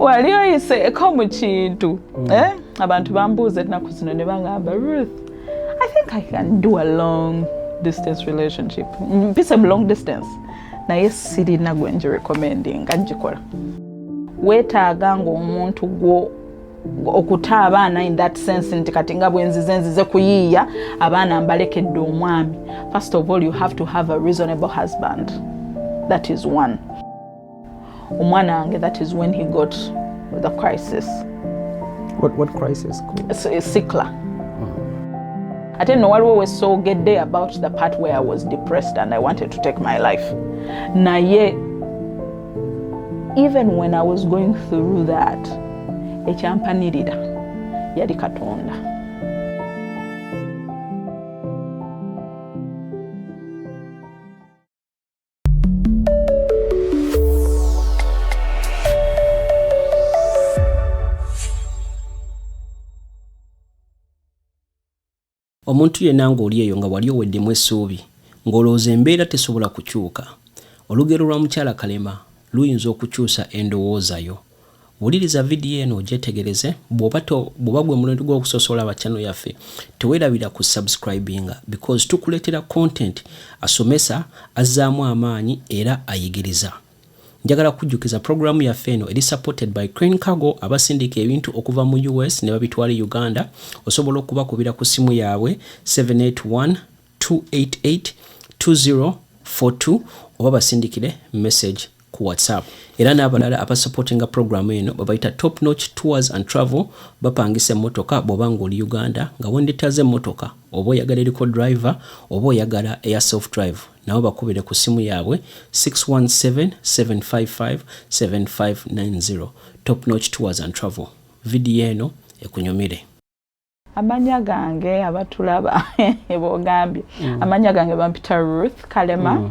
wali oyiseko mu kintu abantu bambuuza ennaku zino ne bangamba Ruth, I think I can do a long distance relationship. Mpise mu long distance naye sirina gwe ngirecommending ngagikola. Weetaaga ng'omuntu gwo okuta abaana in that sense nti kati nga bwenzize kuyiiya abaana mbalekedde omwami. First of all, you have to have a reasonable husband. That is one. Omwana wange, that is when he got the crisis. What crisis? It's sickler. I didn't know what we were so get there about the part where I was depressed and I wanted to take my life. Naye, even when I was going through that, ekyampanirira yali Katonda. Omuntu yenna ng'oli eyo nga wali oweddemu essuubi ng'olowooza embeera tesobola kukyuka. Olugero lwa mukyala Kalema luyinza okukyusa endowooza yo. Wuliriza vidiyo eno ogyetegereze bw'oba gwe mulembe gw'okusosola aba channel yaffe teweerabira ku subscribinga because tukuleetera content asomesa, azzaamu amaanyi era ayigiriza. Njagala kujjukiza programu yaffe eno eri supported by Crane Cargo abasindika ebintu okuva mu US ne babitwala Uganda. Osobola okubakubira ku simu yaabwe 781-288-2042 oba basindikire message ku WhatsApp. Era n'abalala abasupportinga programu eno babayita Top Notch Tours and Travel bapangisa emmotoka bw'oba ng'oli Uganda nga wendetaze emmotoka oba oyagala eriko driver oba oyagala eya self drive nabo bakubire ku simu yaabwe 617-755-7590. Top Notch Tours and Travel. Vidiyo eno ekunyumire. Amanya gange abatulaba ebogambye. Amanya gange bampita Ruth Kalema.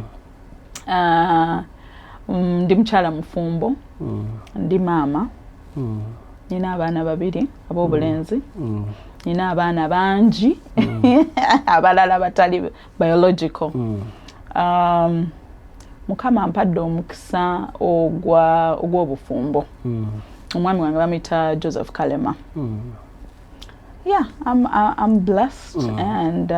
Ndi mukyala mufumbo. Ndi maama. Nina abaana babiri ab'obulenzi. Nina abaana bangi abalala batali biological. Mukama ampadde omukisa ogw'obufumbo. Omwami wange bamuyita Joseph Kalema. Yeah, I'm blessed and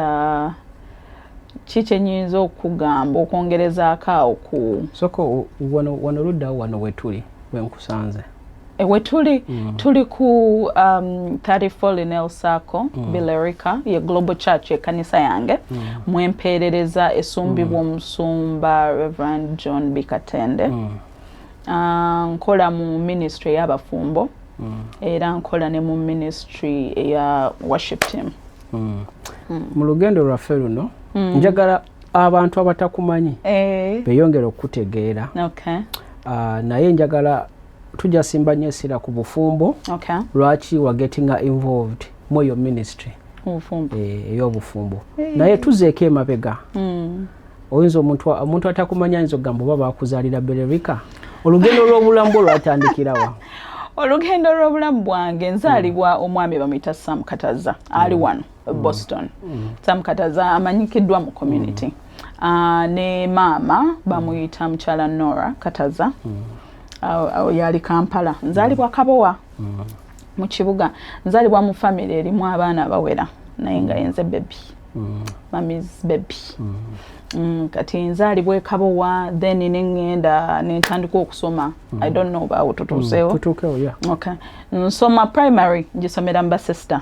kikyenyinza okugamba okwongerezaako awo ku soko wano ludda wano wetuli wenkusanze. Tuli ku 34 Linel Circle, Billerica, ye Global Church ye kanisa yange. Mwemperereza esumbibwa omusumba Reverend John Bikatende. Nkola mu ministry y'abafumbo. Era nkola ne mu ministry ya worship team. Mu lugendo lwaffe luno njagala abantu abatakumanyi beyongera okutegeera. Okay. Naye njagala tujja simba nyesira ku bufumbo. Okay. Lwaki wa getting involved mu your ministry. Bufumbo. Ey'obufumbo. Naye tuzeeko emabega. Oyinza omuntu atakumanya ayinza okugamba oba baakuzaalira Billerica. Olugendo lw'obulamu lwatandikirawa? Olugendo lw'obulamu bwange nzaalibwa omwami bamuyita Sam Kataza ali wano Boston. Sam Kataza amanyikiddwa mu community. Ne maama bamuyita mukyala Nora Kataza. Yali Kampala. Nzaalibwa Kabowa mu kibuga. Nzaalibwa mu family erimu abaana abawera naye nga yenze baby. Mommy's baby. Kati nzaalibwa Kabowa then nengenda nentandika okusoma. I don't know about tutuseewo. Tutuukewo, yeah. Okay. Nsoma primary ngisomera mba sister.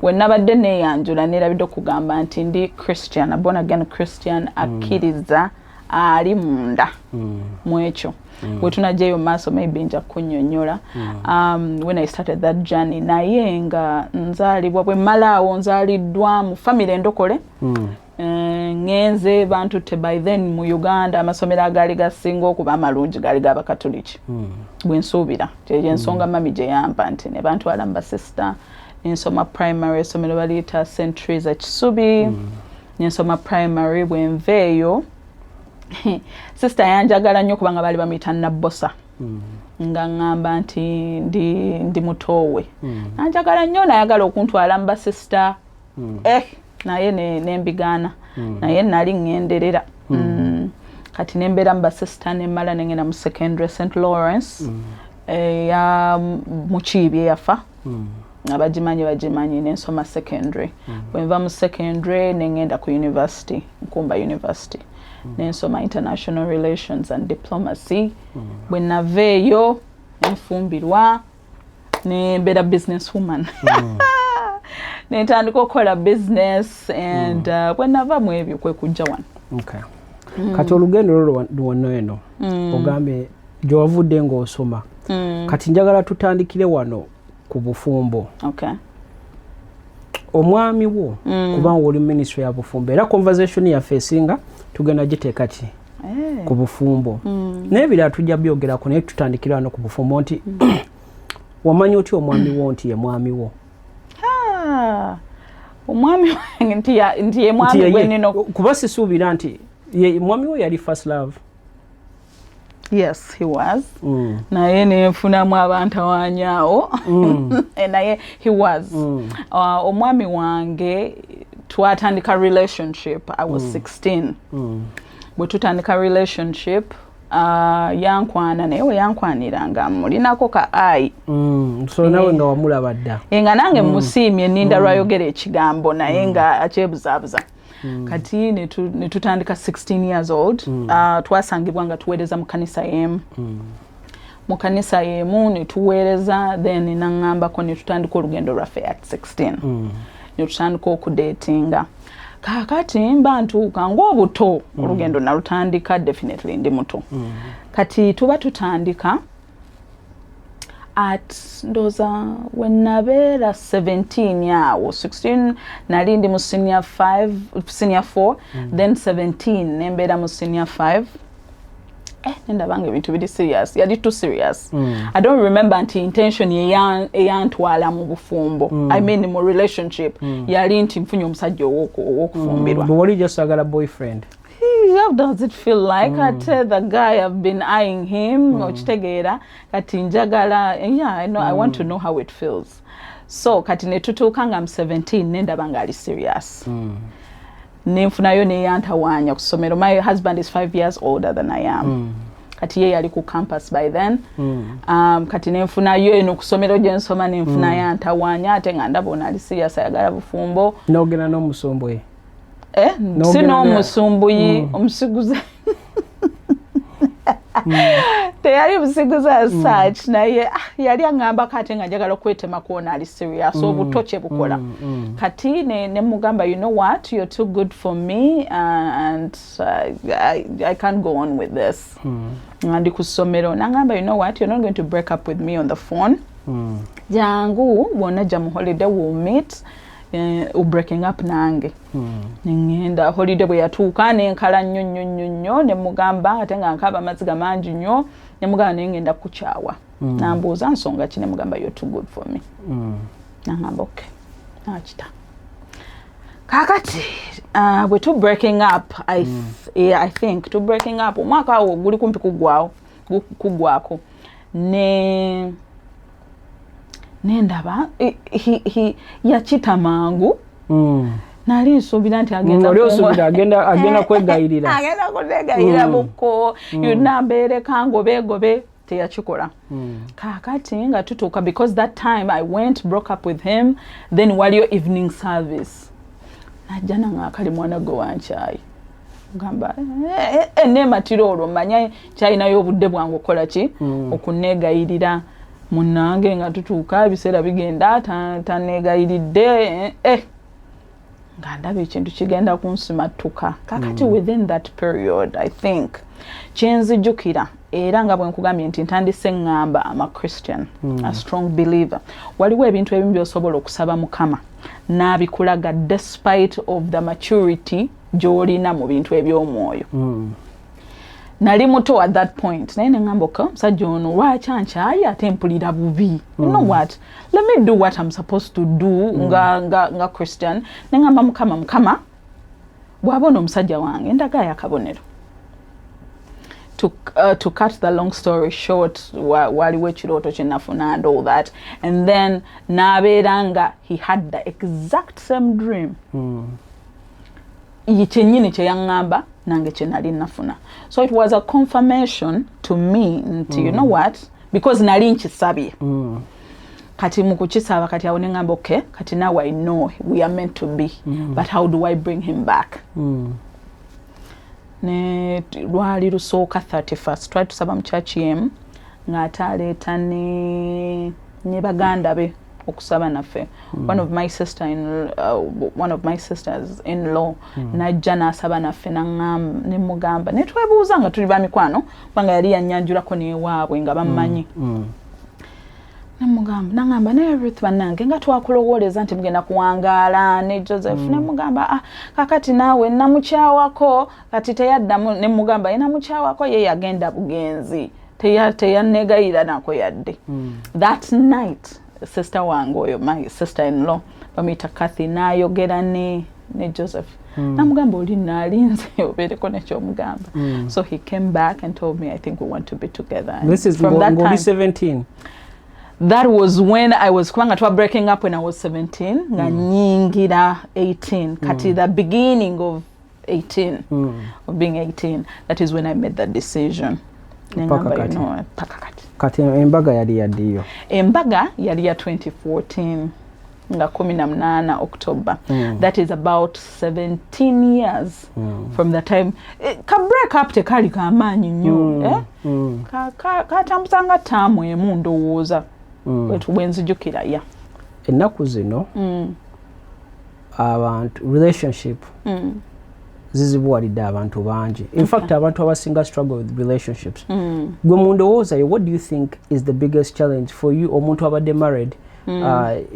When nabadde neeyanjula nerabidde okugamba nti ndi Christian, a born again Christian akkiriza ali munda mu ekyo. Wetunajjayo maaso maybe nja kunnyonnyola when I started that journey. Naye nga nzaalibwa bwe malaawo nzaaliddwa mu family endokole. Ngenze bantu te by then mu Uganda amasomero agali gasinga okuba amalungi gali g'abakatoliki. Bwe nsuubira kye ensonga mami gye yampa nti ne bantu alamba sister. Nsoma primary somero baliyita St. Teresa Kisubi. Nsoma primary bwe nveeyo sister yanjagala nnyo kubanga bali bamuyita Nabbosa. Nga ngamba nti ndi mutoowe. Nanjagala nnyo nayagala okuntwala mba sister. Naye nembigaana. Naye nali ngenderera. Kati nembeera mba sister nemmala nengenda mu secondary St. Lawrence. ya muchibi yafa abajimanyi nensoma secondary bwenva mu secondary nengenda ku university Nkumba University nensoma international relations and diplomacy bwenaveeyo nfumbirwa nembeera business woman netandika okukola business and bwenava mu ebyo kwe kujja wano. Okay. Kati olugendo lwonna eno ogambe gyewavudde ng'osoma kati njagala tutandikire wano ku bufumbo. Okay. Omwami wo kubanga oli ministry ya bufumbo era conversation yaffe esinga tugenda giteeka ki ku bufumbo n'ebirala tujja byogerako naye tutandikira wano ku bufumbo nti wamanyi otya omwami wo nti ye mwami wo? Omwami wange nti ye mwami gwenino kuba sisuubira nti mwami wo yali first love. Yes, he was. Naye nenfunamu abantu awanyawo. Naye he was. Omwami wange twatandika relationship. I was 16. Bwe tutandika relationship yankwana naye we yankwaniranga mulinako ka ai. So nawe nga wamulaba dda. Nga nange musiimye ninda lwayogera ekigambo naye nga akyebuzaabuza. Kati netutandika 16 years old twasangibwa nga tuweereza mu kanisa yemu mu kanisa yemu netuweereza then nangambako netutandika olugendo lwaffe at 16 netutandika okudatinga kakati mba ntuuka ng'obuto olugendo nalutandika definitely ndi muto kati tuba tutandika at ndoza when nabeera 17 yawo 16 nali ndi mu senior 4 then 17 nembeera mu senior 5 nendabanga ebintu biri serious yali too serious I don't remember nti intention eyantwala mu bufumbo I mean mu relationship yali nti mfunye omusajja owokufumbirwa. But wali just agala boyfriend? How does it feel like? I tell the guy I've been eyeing him ochitegeera kati njagala I know I want to know how it feels. So kati netutuuka nga I'm 17 nendaba nga ali serious. Nenfunayo neyantawanya ku ssomero. My husband is 5 years older than I am. Kati ye yali ku campus by then. Kati nenfunayo eno ku ssomero gye nsoma nenfuna yantawanya ate nga ndabona ali serious ayagala bufumbo. Nogenda n'omusumbu ye? Sino omusumbuyi omusiguza teyali musiguza as such naye yali angamba kati nga njagala okwetema kuona ali serious obuto kye bukola kati ne mugamba you know what you're too good for me and I can't go on with this ndi ku ssomero nangamba you know what you're not going to break up with me on the phone jangu bwonna jja mu holiday we'll meet breaking up nange ngenda holiday bwe yatuuka nenkala nnyo ne mugamba ate nga nkaba amaziga mangi nnyo ne mugamba naye ngenda kukyawa nambuuza nsonga ki ne mugamba you're too good for me nangamba okay nakita kakati bwe tu breaking up I think to breaking up omwaka awo guli kumpi kugwako nendaba yakita mangu nali nsuubira nti agenda kwegayirira agenda kudegayira buko yunambeere kangobegobe teyakikola kakati nga tutuuka because that time I broke up with him then waliyo evening service najja nanga akali mwana gwe wankyayi ngamba nematiro olwo manya kyalinayo obudde bwange okukola ki okunegayirira munange nga tutuuka ebiseera bigenda tanegayiridde nga ndaba ekintu kigenda kunsimattuka kakati within that period I think kyenzijjukira era nga bwe nkugambye nti ntandise ngamba I'm a Christian a strong believer waliwo ebintu ebimu by'osobola okusaba Mukama n'abikulaga despite of the maturity gy'olina mu bintu eby'omwoyo nali muto at that point naye nengamba musajja ono lwaki ankyaye ate mpulira bubi you know what let me do what I'm supposed to do nga Christian nengamba mukama bw'abona omusajja wange ndagayo akabonero to cut the long story short waliwo ekirooto kye nafuna and all that and then n'abeera nga he had the exact same dream kyennyini kye yaŋŋamba nange kye nali nafuna so it was a confirmation to me nti you know what because nali nkisabye kati mu kukisaba kati awo ne ngamba okay kati now I know we are meant to be but how do I bring him back ne lwali lusooka 31st twali tusaba mu church yemu ng'ataleeta ne baganda be okusaba naffe one of my sisters in law najja n'asaba naffe ne mugamba ne twebuuza nga tuli ba mikwano kubanga yali yanyanjulako n'ewaabwe nga bammanyi ne mugamba nangamba ne Ruth bannange nga twakulowooleza nti mugenda kuwangaala ne Joseph ne mugamba kakati naawe namukyawako kati teyaddamu ne mugamba ye namukyawako ye yagenda bugenzi teyannegayira nako yadde that night sister wange oyo my sister-in-law bamuyita Kathy n'ayogera ne Joseph namugamba oli naalinze obeereko nekyomugamba so he came back and told me I think we want to be together and this is from that time 17 that was when I was kubanga twa breaking up when I was 17 nga nyingira 18 kati the beginning of 18 of being 18 that is when I made that decision kati embaga yali yaddiyo embaga yali ya 2014 nga 18 October that is about 17 years from the time ka break up tekali kamaanyi nnyo katambuzanga ttaamu emu ndowooza bwenzijukira ya ennaku zino abantu relationship zizibuwalidde abantu bangi in fact abantu abasinga struggle with relationships gwe mundowoozayo what do you think is the biggest challenge for you omuntu abadde married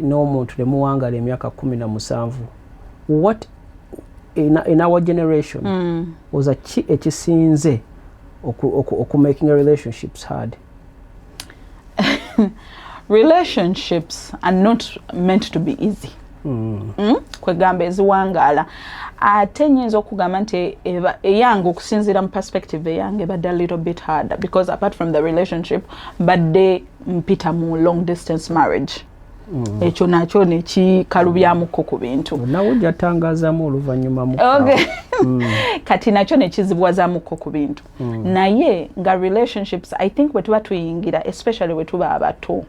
n'omuntu ne muwangala emyaka 17 what in our generation oza ki ekisinze making a relationships hard relationships are not meant to be easy kwegamba eziwangaala ate nyinza okugamba nti eyange okusinziira mu perspective eyange badde a little bit harder because apart from the relationship badde mpita mu long distance marriage ekyo nakyo nekikalubyamuko ku bintu nawe ojjatangazaamu oluvannyuma mu kati nakyo nekizibwazaamuko ku bintu naye nga relationships I think bwe tuba tuyingira especially bwe tuba abato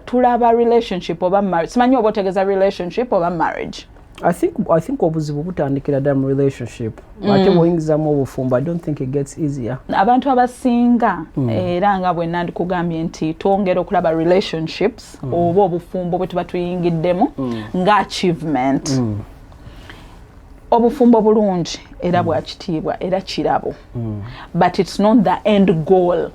tulaba relationship oba marriage simanyi oba otegeeza relationship oba marriage I think obuzibu butandikira ddala mu relationship ate bw'oyingizamu obufumbo I don't think it gets easier abantu abasinga era nga bwe nandikugambye nti twongera okulaba relationships oba obufumbo bwe tuba tuyingiddemu nga achievement obufumbo bulungi era bwakitiibwa era kirabo but it's not the end goal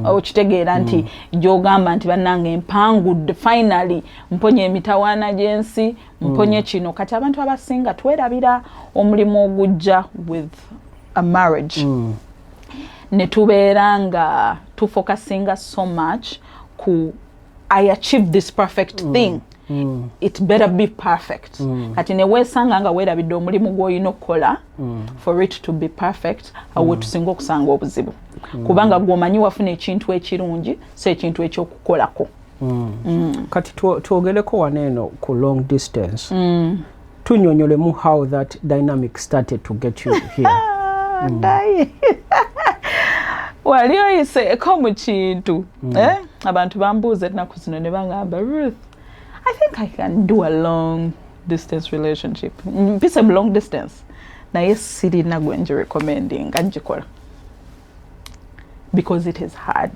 okitegeera nti gyogamba nti bannange empangudde finally mponye emitawaana gy'ensi mponye kino kati abantu abasinga twerabira omulimu ogujja with a marriage ne tubeera nga tufocusinga so much ku I achieved this perfect thing it better be perfect kati ne weesanga nga weerabidde omulimu gw'olina okukola for it to be perfect awo tusinga okusanga obuzibu kubanga gw'omanyi wafuna ekintu ekirungi so ekintu ekyokukolako kati twogereko waneeno ku long distance tunyonyolemu how that dynamic started to get you here wali oyiseeko mu kintu abantu bambuuza ennaku zino ne bangamba Ruth I think I can do a long distance relationship. Mpise mu long distance. Naye sirina gwe nji recommending ngikola. Because it is hard.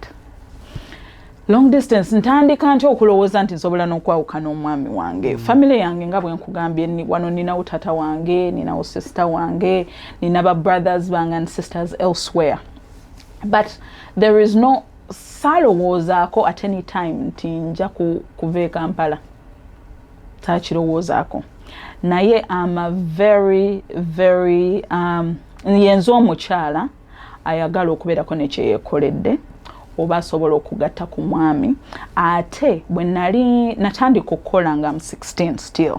Long distance ntandika ntya okulowooza nti nsobola n'okwawukana omwami wange. Family yange nga bwe nkugambye wano ninawo tata wange, ninawo sister wange, nina ba brothers bange and sisters elsewhere. But there is no salowoozaako at any time nti nja kuva Kampala. Takirowoozaako. Naye I'm a very yenze omukyala ayagala okubeerako nekyeyeekoledde oba asobola okugatta ku mwami ate bwe natandika okukola nga 16 still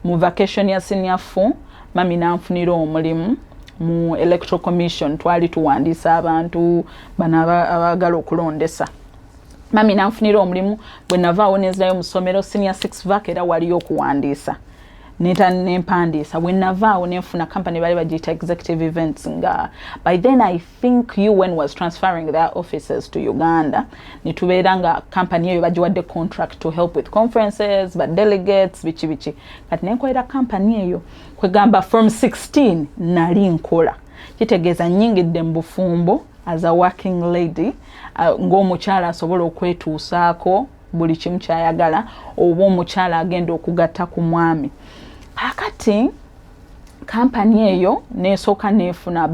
mu vacation ya senior 4 mami nanfunira omulimu mu electoral commission twali tuwandiisa abantu bano abagala okulondesa mami nanfunira omulimu bwe navaawo nenzirayo mu ssomero senior 6 vac era waliyo okuwandiisa nempandisa when navaawo nenfuna company bali bagiyita executive events nga by then I think UN was transferring their offices to Uganda nitubeera nga company eyo bagiwadde contract to help with conferences but delegates bichi kati nenkolera company eyo kwegamba from 16 nali nkola kitegeeza nnyingidde mu bufumbo as a working lady ng'omukyala asobola okwetuusaako buli kimu kyayagala oba omukyala agenda okugatta ku mwami akati kampani eyo nesooka neefuna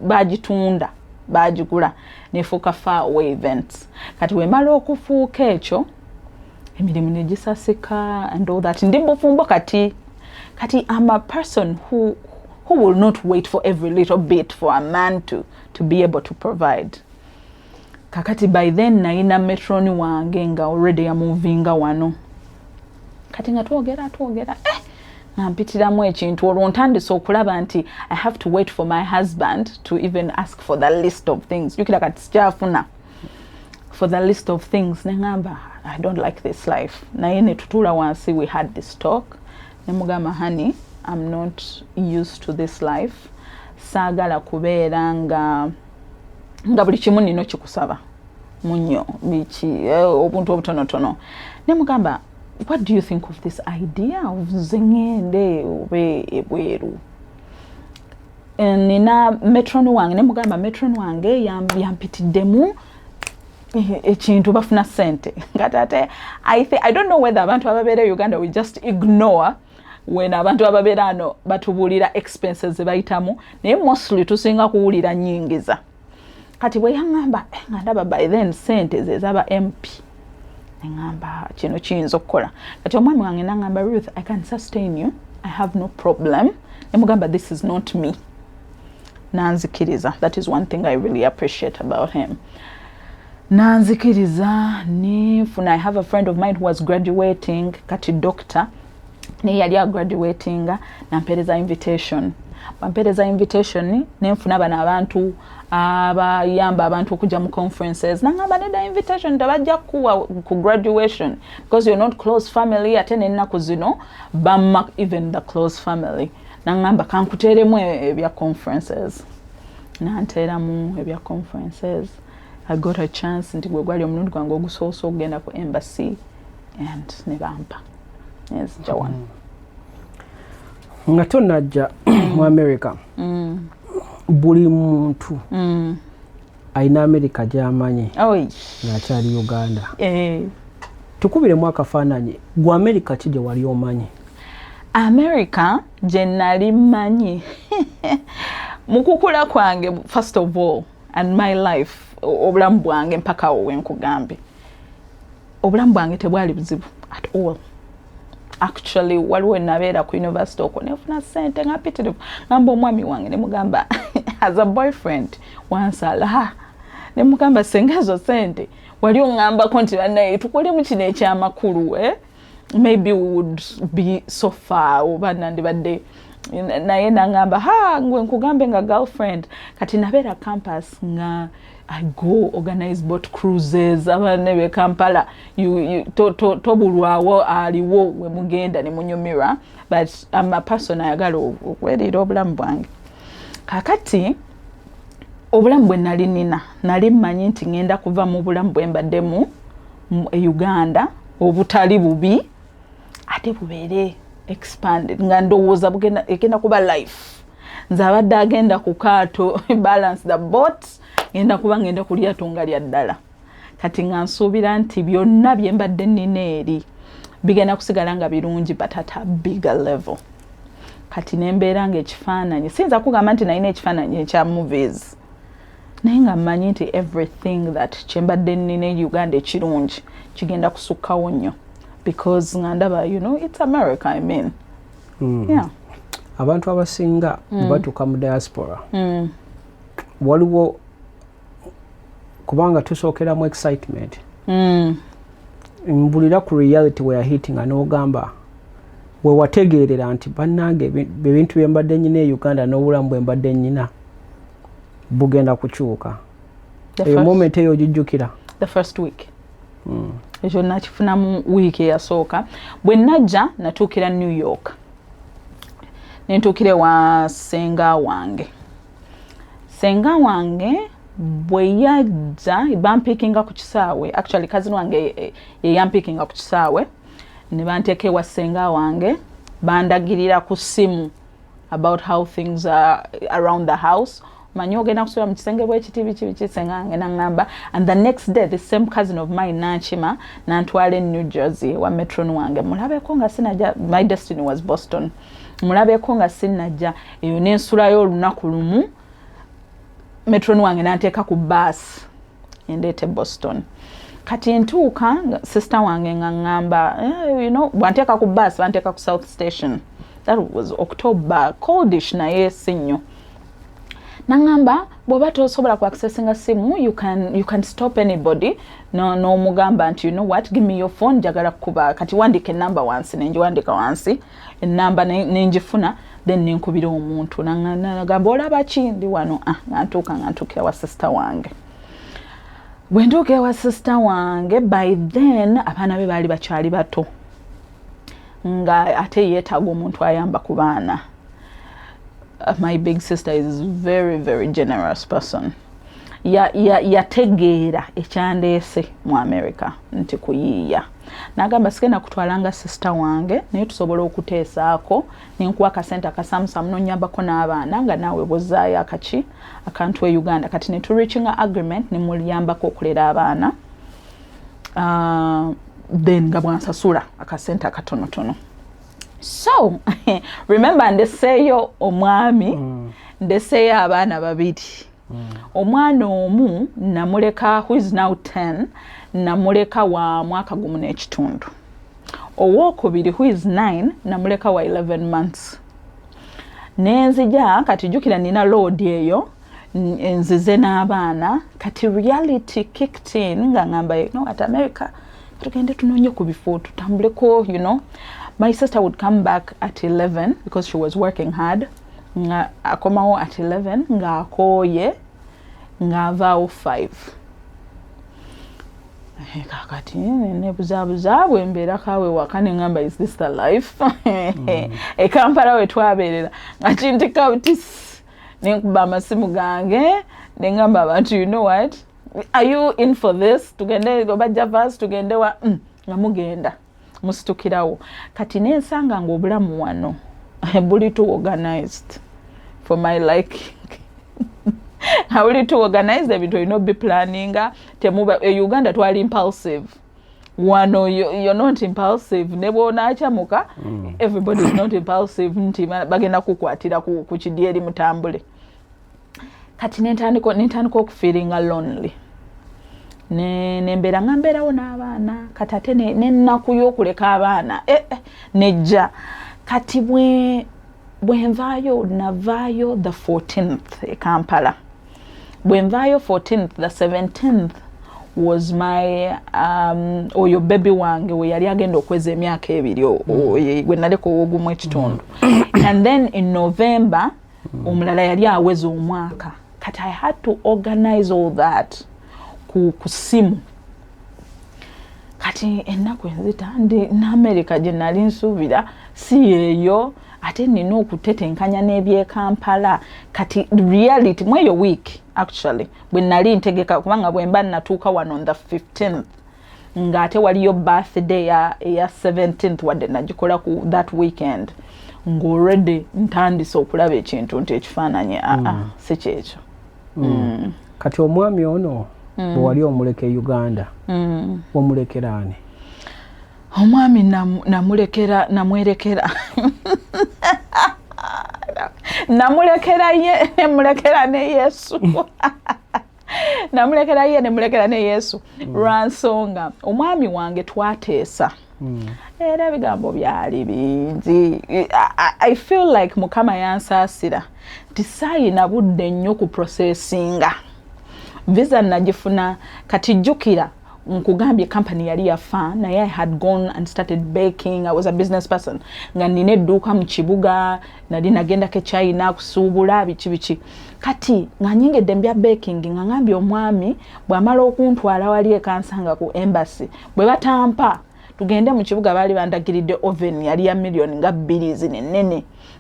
bagitunda bagigula nefuuka far away events kati wemala okufuuka ekyo emirimu negisasika and all that ndi bufumbo kati I'm a person who will not wait for every little bit for a man to be able to provide. Kakati by then naina metroni wange nga already yamovinga wano. Kati nga twogera nampitiramu ekintu olwo ntandise okulaba nti I have to wait for my husband to even ask for the list of things. Yukira kati sikyafuna for the list of things. Nengamba, I don't like this life. Naye ne tutula wansi, we had this talk. Nemugamba, honey, I'm not used to this life. Sagala kubeera nga buli kimu nino kikusaba munyo bichi obuntu obutonotono. Nemugamba, what do you think of this idea of zengende obe ebweru? Nina metroni wange, nemugamba metroni wange yampitiddemu ekintu bafuna sente. Ngatate, I don't know whether abantu ababeera Uganda we just ignore when abantu ababeera ano batubulira expenses bayitamu naye mostly tusinga kuwulira nyingiza. Kati bwe yangamba ngandaba by then sente zezaba MP. Ngamba kino kiyinza okukola. Kati omwami wange nangamba, Ruth, I can sustain you. I have no problem. Nemugamba, this is not me. Nanzikiriza. That is one thing I really appreciate about him. Nanzikiriza nifuna. I have a friend of mine who was graduating kati doctor. Ne yali graduating nampereza invitation. Bampereza invitation nenfuna bana abantu abayamba abantu okujja mu conferences. Nangamba neda invitation tabajja kuwa ku graduation because you're not close family ate n'ennaku zino bamma even the close family. Nangamba kankuteremu ebya conferences. Nanteeramu ebya conferences. I got a chance nti gwe gwali omulundi gwange ogusoosa okugenda ku embassy and ne bampa. Yes, Jawan. Nga tonajja mu America. Buli muntu aina America gy'amanyi ng'akyali Uganda. Tukubiremu akafaananyi gwe America ki gye wali omanyi? America gye nali mmanyi mu kukula kwange first of all and my life obulamu bwange mpaka awo wenkugambe obulamu bwange tebwali buzibu at all. Actually waliwo nabeera ku university okwo nefuna sente ngapitirivu ngamba omwami wange nemugamba as a boyfriend wansala nemugamba sengezo sente wali ongambako nti banaye tukolemu kino ekyamakulu maybe we would be so far oba nandibadde naye nangamba ngwe nkugambe nga girlfriend kati nabeera campus nga I go organize boat cruises abane be Kampala tobulwawo aliwo we mugenda ne munyumira but I'm a person ayagala okwedira obulamu bwange kakati obulamu bwe nali mmanyi nti ngenda kuva mu bulamu bwe mbaddemu Uganda obutali bubi ate bubeere expanded nga ndowooza egenda kuba life nze abadde agenda ku kaato balance the boat ngenda kulya tunga lya ddala kati nga nsuubira nti byonna bye mbadde nnina eri bigenda kusigala nga birungi but at a bigger level kati nembeera ng'ekifaananyi siyinza kugamba nti nalina ekifaananyi ekya movies naye nga mmanyi nti everything that kye mbadde nnina Uganda ekirungi kigenda kusukkawo nnyo because nga ndaba it's America I mean. Yeah. Abantu abasinga batuuka mu diaspora waliwo kubanga tusookeramu excitement mbulira ku reality we are hitting n'ogamba we wategeerera nti bannange ebintu bye mbadde nnyina e Uganda n'obulamu bwe mbadde nnyina bugenda kukyuka eyo moment eyo ogijjukira the first week ekyo nakifunamu wiiki eyasooka bwe najja natuukira New York nentukire wa senga wange bwe yajja bampikinga ku kisaawe, actually cousin wange yampikinga ku kisaawe ne banteeka ewa senga wange bandagirira ku simu about how things are around the house. Manyo ogenda kusula mu kisenge bwekiti biki senga wange nangamba, and the next day the same cousin of mine nankima nantwala New Jersey wa metron wange mulabeko nga sinajja, my destiny was Boston, mulabeko nga sinajja eyo nensulayo olunaku lumu metron wange nanteeka ku bus endeete Boston. Kati ntuuka sister wange nga ngamba you know banteeka ku bus banteeka ku South Station, that was October, coldish naye sinyo. Nangamba bwoba tosobola ku accessinga simu, you can stop anybody no mugamba nti you know what, give me your phone jagala kuba kati wandike number wansi nenjiwandika wansi enamba nenjifuna then ninkubira omuntu nangamba olaba ki ndi wano ngantukira wa sister wange. Bwentuuka wa sister wange by then abaana be baali bakyali bato nga ate yeetaaga omuntu ayamba ku baana. My big sister is very, very generous person. Yategeera ekyandeese mu America nti kuyiiya. Nagamba sigenda kutwalanga sister wange naye tusobola okuteesaako nenkuwa akasente akasamusamu nonyambako n'abaana nga naawe bwozaayo akantu e Uganda. Kati ne reaching agreement ne muliyambako okulera abaana. Then nga bwansasula akasente akatonotono. So remember ndeseeyo omwami ndeseeyo abaana babiri. Omwana omu namuleka who is now 10 namuleka wa mwaka gumu n'ekitundu. Owookubiri who is 9 namuleka wa 11 months. Nenzija kati jukira nina load eyo nzize n'abaana kati reality kicked in nga ngamba you know at America tugende tunonye ku bifo tutambuleko you know. My sister would come back at 11 because she was working hard. Nga akomawo at 11 nga akoye nga avaawo 5. Kakati nebuzaabuzaabwe embeera kaawe wakane ngamba is this the life? Kampala we twabeerera nga kintika butis nenkuba amasimu gange nengamba abantu you know what, are you in for this? Tugende bajja vas tugende wa nga mugenda musitukirawo. Kati nensanga ng'obulamu wano buli too organized for my liking. Buli too organized ebintu olina be planning. Temuba Uganda twali impulsive. Wano you're not impulsive. Ne bw'onakyamuka everybody is not impulsive nti bagenda kukwatira ku kidyeri mutambule. Kati nentandika okufeelinga lonely. Nembeera nga mbeerawo n'abaana kati ate n'ennaku y'okuleka abaana nejja. Kati bwenvaayo navaayo the 14th e Kampala. Bwenvaayo 14th, the 17th was my oyo baby wange we yali agenda okweza emyaka ebiri gwe naleka owogumu ekitundu. And then in November omulala yali aweza omwaka. Kati I had to organize all that ku simu. Kati ennaku enzita ndi na America gye nali nsuubira si eyo ate nina okutetenkanya n'eby'e Kampala. Kati reality mweyo week actually bwe nali ntegeka kubanga bwe mba natuuka wano on the 15th nga ate waliyo birthday ya 17th wadde nagikola ku that weekend ng'already ntandise okulaba ekintu nti ekifaananyi si kyekyo. Kati omwami ono bwe wali omuleka e Uganda wamulekera ani? Omwami namwerekera namulekera ye nemulekera ne Yesu. Namulekera ye nemulekera ne Yesu. Lwansonga omwami wange twateesa era ebigambo byali bingi. I feel like Mukama yansaasira nti saayina budde nnyo ku processinga visa nagifuna. Kati jjukira nkugambye company yali yafa naye I had gone and started baking. I was a business person nga nina edduuka mu kibuga nali nagendako China kusuubula biki. Kati nga nyingedde mbya baking nga ngambye omwami bw'amala okuntwala wali ekansanga ku embassy bwe batampa tugende mu kibuga bali bandagiridde oven yali ya million nga 2 zinene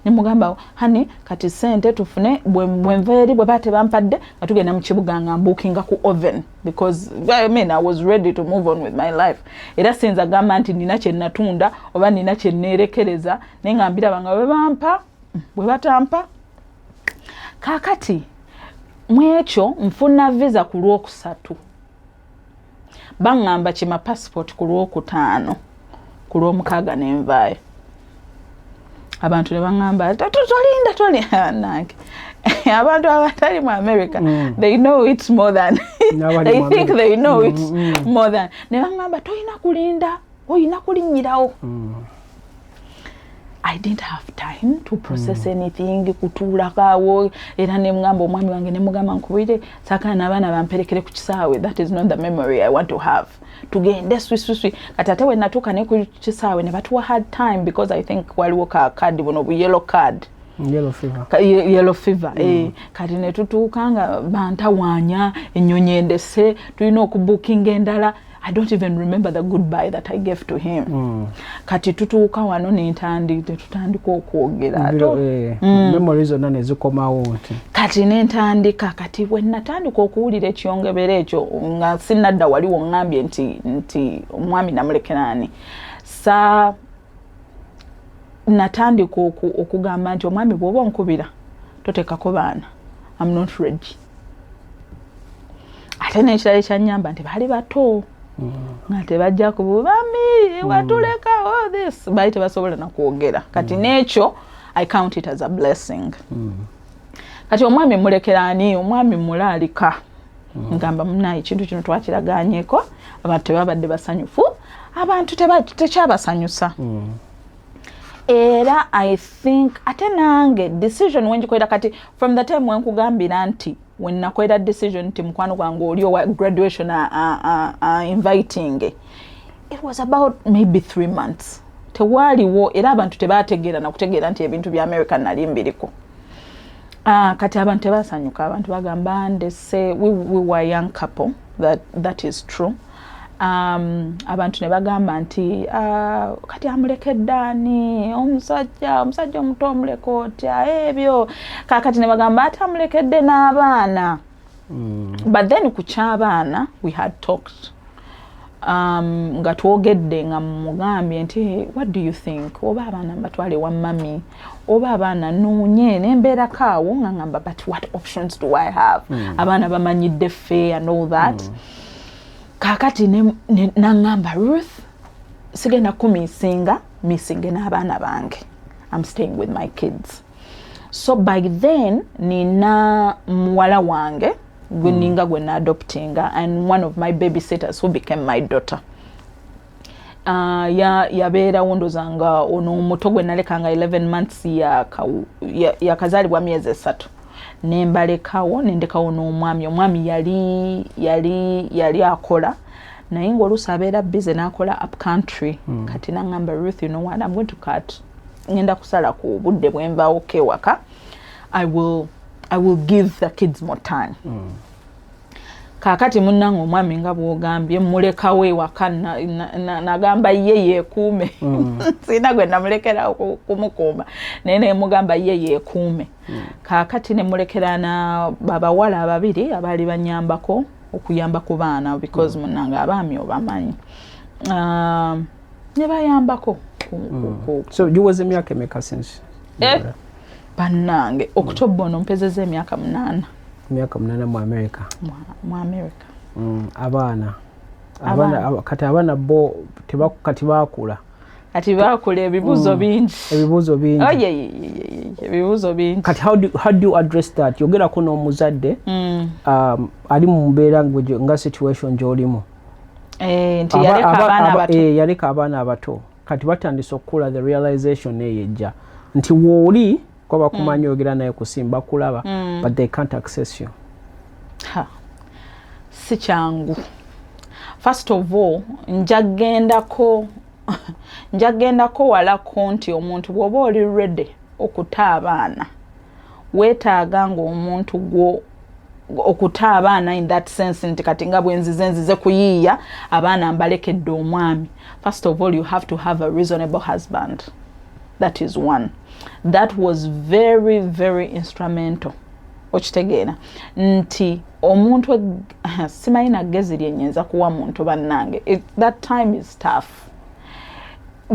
ne mugamba hani kati sente tufune bwenveri bwe bate bampadde nga tugenda mu kibuga nga bookinga ku oven because I mean I was ready to move on with my life era sinza gamba nti nina kye natunda oba nina kye nerekereza nengambira banga bwe batampa kakati mwekyo nfuna visa ku Lwokusatu bangamba kima passport ku Lwokutaano ku Lwomukaaga nenvaayo abantu ne bangamba tolinda nange abantu abatali mu America they know it's more than they think they know it's more than ne bangamba toyina kulinda oyina kulinyirawo I didn't have time to process anything kutuula kaawo era ne mugamba omwami wange ne mugamba nkubire sakana abaana bamperekere ku kisaawe that is not the memory I want to have tugende swiswi kati ate we natuuka ne ku kisaawe ne batuwa hard time because I think waliwo ka card buno bu yellow card yellow fever kati ne tutuuka nga bantawaanya ennyonyi endese tulina okubookinga endala I don't even remember the goodbye that I gave to him. Kati tutuuka wano tutandika okwogera memories zonna ne zikomawo nti kati nentandika kati bwe natandika okuwulira ekyongebera ekyo nga sinadda waliwo ngambye nti omwami namulekerani sa natandika okugamba nti omwami bw'oba onkubira toteekako baana I'm not ready. Ate n'ekirala ekyanyamba nti baali bato nga tebajja kubami watuleka all this baali tebasobola nakwogera kati n'ekyo I count it as a blessing. Kati omwami mulekerani omwami mulaalika ngamba munaye ekintu kino twakiragaanyeko abantu tebabadde basanyufu abantu tekyabasanyusa era I think ate nange decision wenjikwera kati from the time wenkugambira nti when nakwera decision nti mukwano gwange oli owa graduation inviting it was about maybe 3 months tewaliwo era abantu tebategeera nakutegeera nti ebintu bya America nali mbiriko kati abantu tebasanyuka abantu bagamba ndese we were young couple that is true. Abantu ne bagamba nti kati amulekeddani omusajja omuto omulekotya ebyo kakati ne bagamba ati amulekedde n'abaana but then ku ky'abaana we had talked nga twogedde nga mugambye nti what do you think oba abaana mbatwale wa mami oba abaana nuunye nembeera kaawo nga ngamba but what options do I have abaana bamanyidde ffe and all that kakati nangamba Ruth sigenda kumisinga n'abaana bange I'm staying with my kids so by then nina muwala wange gweninga gwe adoptinga and one of my babysitters who became my daughter yabeera wondozanga ono omuto gwe nalekanga 11 months yakazaalibwa myezi 3 nembalekawo nendekawo n'omwami yali akola naye ng'oluusi abeera busy n'akola up country kati nangamba Ruth you know what I'm going to cut ngenda kusala ku budde bwenvaawo kewaka I will give the kids more time kakati munnange omwami nga bw'ogambye mulekawo ewaka nagamba ye yeekuume sina gwe namulekera kumukuuma naye nemugamba ye yeekuume kakati nemulekera na babawala ababiri abaali banyambako okuyamba ku baana because munnange abaami obamanyi ne bayambako so you was emyaka emeka since bannange October ono mpezeza emyaka 8 mu America abaana kati abaana bo kati baakula ebibuzo bingi ebibuzo bingi kati how do you address that yogerako n'omuzadde ali mu mbeera nga situation gy'olimu nti yaleka abaana abato kati batandise okukula the realization eyejja nti wooli kwa bakumanyi ogera naye kusimba kulaba but they can't access you si kyangu first of all njagendako walako nti omuntu bw'oba oli ready okuta abaana weetaaga nga omuntu gwo okuta abaana in that sense nti kati nga bwenzize kuyiiya abaana mbalekedde omwami. First of all, you have to have a reasonable husband. That is one. That was very, very instrumental. Okitegeera nti omuntu simayina ggezi lyennyinza kuwa muntu bannange. That time is tough.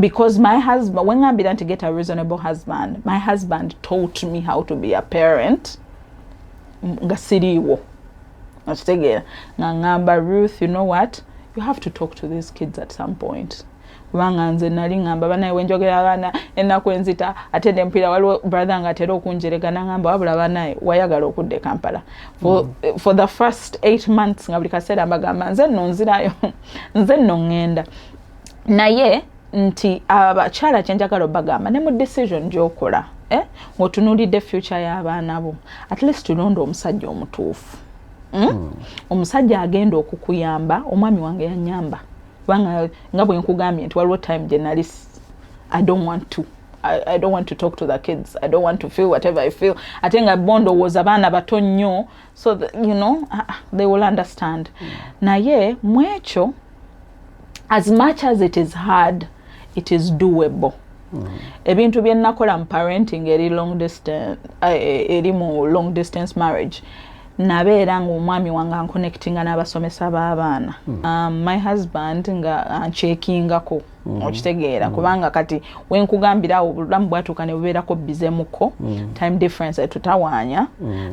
Because my husband, when I began to get a reasonable husband, my husband taught me how to be a parent. Nga siriwo. Okitegeera ngamba, Ruth, you know what? You have to talk to these kids at some point. Kubanga nze nali ngamba banaye wenjogera abaana ennaku enzita ate mpira waliwo brother nga atera okunjeregana ngamba wabula banaye wayagala okudde Kampala. For the first 8 months nga buli kaseera mbagamba nze nno nzirayo nze nno ngenda. Naye nti abakyala kyenjagala obagamba ne mu decision gy'okola ng'otunuulidde future y'abaana bo, at least tulonda omusajja omutuufu. Omusajja agenda okukuyamba. Omwami wange yanyamba kubanga nga bwe nkugambye nti waliwo time gye nali I don't want to talk to the kids. I don't want to feel whatever I feel. Ate nga bondo was abaana bato nnyo, so that, you know, they will understand. Naye mwekyo, as much as it is hard, it is doable. Ebintu bye nakola mu parenting eri mu long distance marriage, nabeera ng'omwami wange anconnectinga n'abasomesa b'abaana. My husband nga ancheckingako. Okitegeera kubanga kati wenkugambira obulamu bwatuuka ne bubeerako bizemuko, time difference tutawaanya.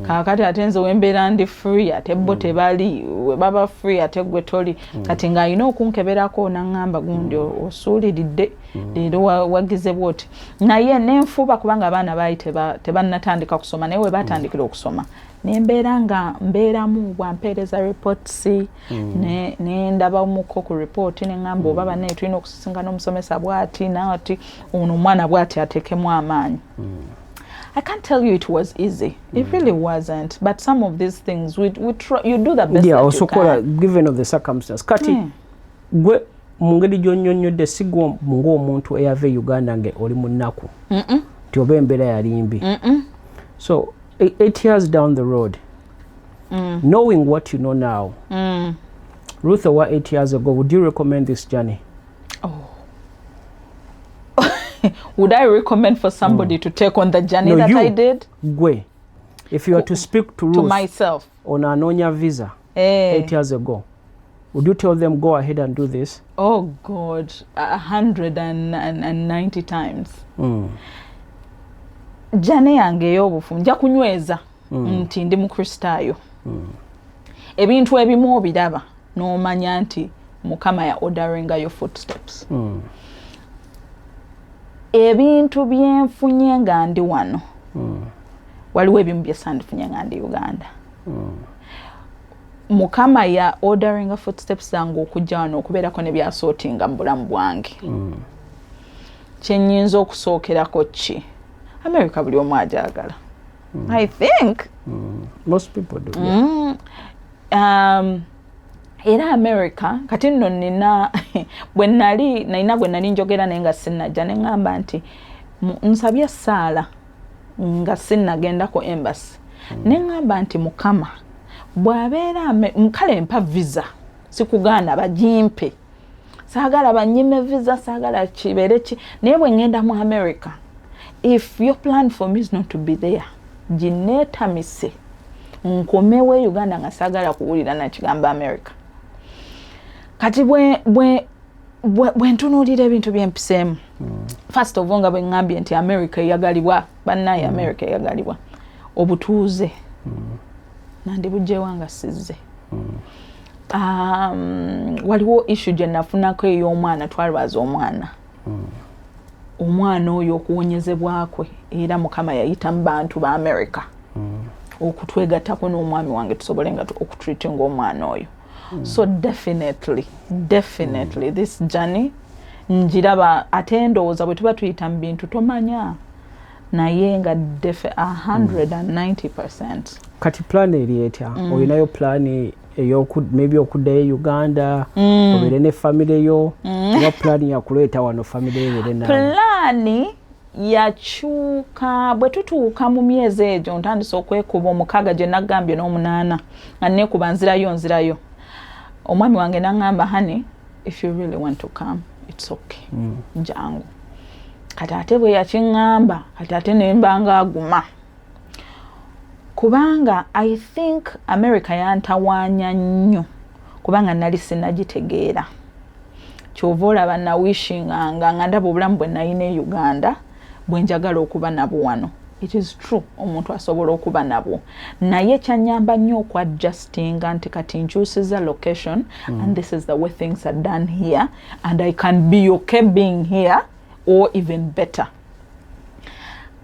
Kaakati ate nze wembeera ndi free ate bo tebali, we baba free ate gwe toli. Kati nga alina okunkeberako n'aŋŋamba gundi osuuliridde leero wagize bwoti. Naye nenfuba kubanga abaana baali tebannatandika kusoma, naye we batandikira okusoma. Nembeera nga mbeeramu bwampeereza reports ne ndaba omuko ku report ne ngamba oba banaye tulina okusisinga n'omusomesa bw'ati naati ono omwana bw'ati ateekemu amaanyi. I can't tell you it was easy. It really wasn't. But some of these things you do the best that you can. Given of the circumstance. Kati gwe mu ngeri gy'onnyonnyodde si gwe ng'omuntu eyava e Uganda nge oli mu nnaku nti oba embeera yali mbi. So 8 years down the road, knowing what you know now, Ruth, over 8 years ago, would you recommend this journey? Oh. Would I recommend for somebody to take on the journey I did? Gwe. If you were to speak to Ruth, to myself, on an Anonya visa 8 years ago, would you tell them go ahead and do this? Oh God, 190 times. Jane yange ey'obufu nja kunyweza nti ndi mukristaayo. Ebintu ebimu obiraba n'omanya nti Mukama ya orderinga your footsteps. Ebintu byenfunye nga ndi wano waliwo ebimu bye sandifunye nga ndi Uganda. Mukama ya orderinga footsteps zange okujja wano okubeerako ne byasootinga mu bulamu bwange. Kyennyinza okusookerako ki? America buli omu ajagala. I think most people do. Era America kati nno nina bwe nali njogera naye nga sinnajja ne ngamba nti nsabye Saala nga sinnagendako embassy. Ne ngamba nti Mukama bw'abeera kale mpa visa, sikugaana bagimpe. Saagala banyime visa, saagala kibeere ki, naye bwe ngenda mu America, if your plan for me is not to be there, gineetamise nkomewo Uganda nga saagala kuwulira na kigamba America. Kati bwe ntunuulira ebintu byempiseemu, first of all nga bwe ngambye nti America eyagalibwa, bannaye America eyagalibwa, obutuuze nandi bujjewa nga sizze. Waliwo issue gye nafunako ey'omwana, twalwaza omwana. Omwana oyo okuwonyezebwakwe era Mukama yayita mu bantu ba America okutwegattako n'omwami wange tusobole nga okutreatinga omwana oyo. So definitely this journey njiraba ate ndowooza bwe tuba tuyita mu bintu tomanya naye nga 190%. Kati plan eri etya? Olinayo plan maybe okuddayo Uganda obeere ne family yo oba plan yakuleeta wano family ebeere nawe? Plani yakyuka bwe tutuuka mu myezi egyo ntandise okwekuba omukaaga gye nagambye n'omunaana nga neekuba nzirayo omwami wange naŋŋamba honey if you really want to come it's okay jangu kati ate bwe yakiŋŋamba kati ate nembanga aguma kubanga I think America yantawaanya nnyo kubanga nali sinnagitegeera kyova olaba nawishinganga nga ndaba obulamu bwe nalina e Uganda bwe njagala okuba nabwo wano. It is true omuntu asobola okuba nabwo naye kyanyamba nnyo okwadjustinga nti kati nkyusiza location and this is the way things are done here and I can be okay being here or even better.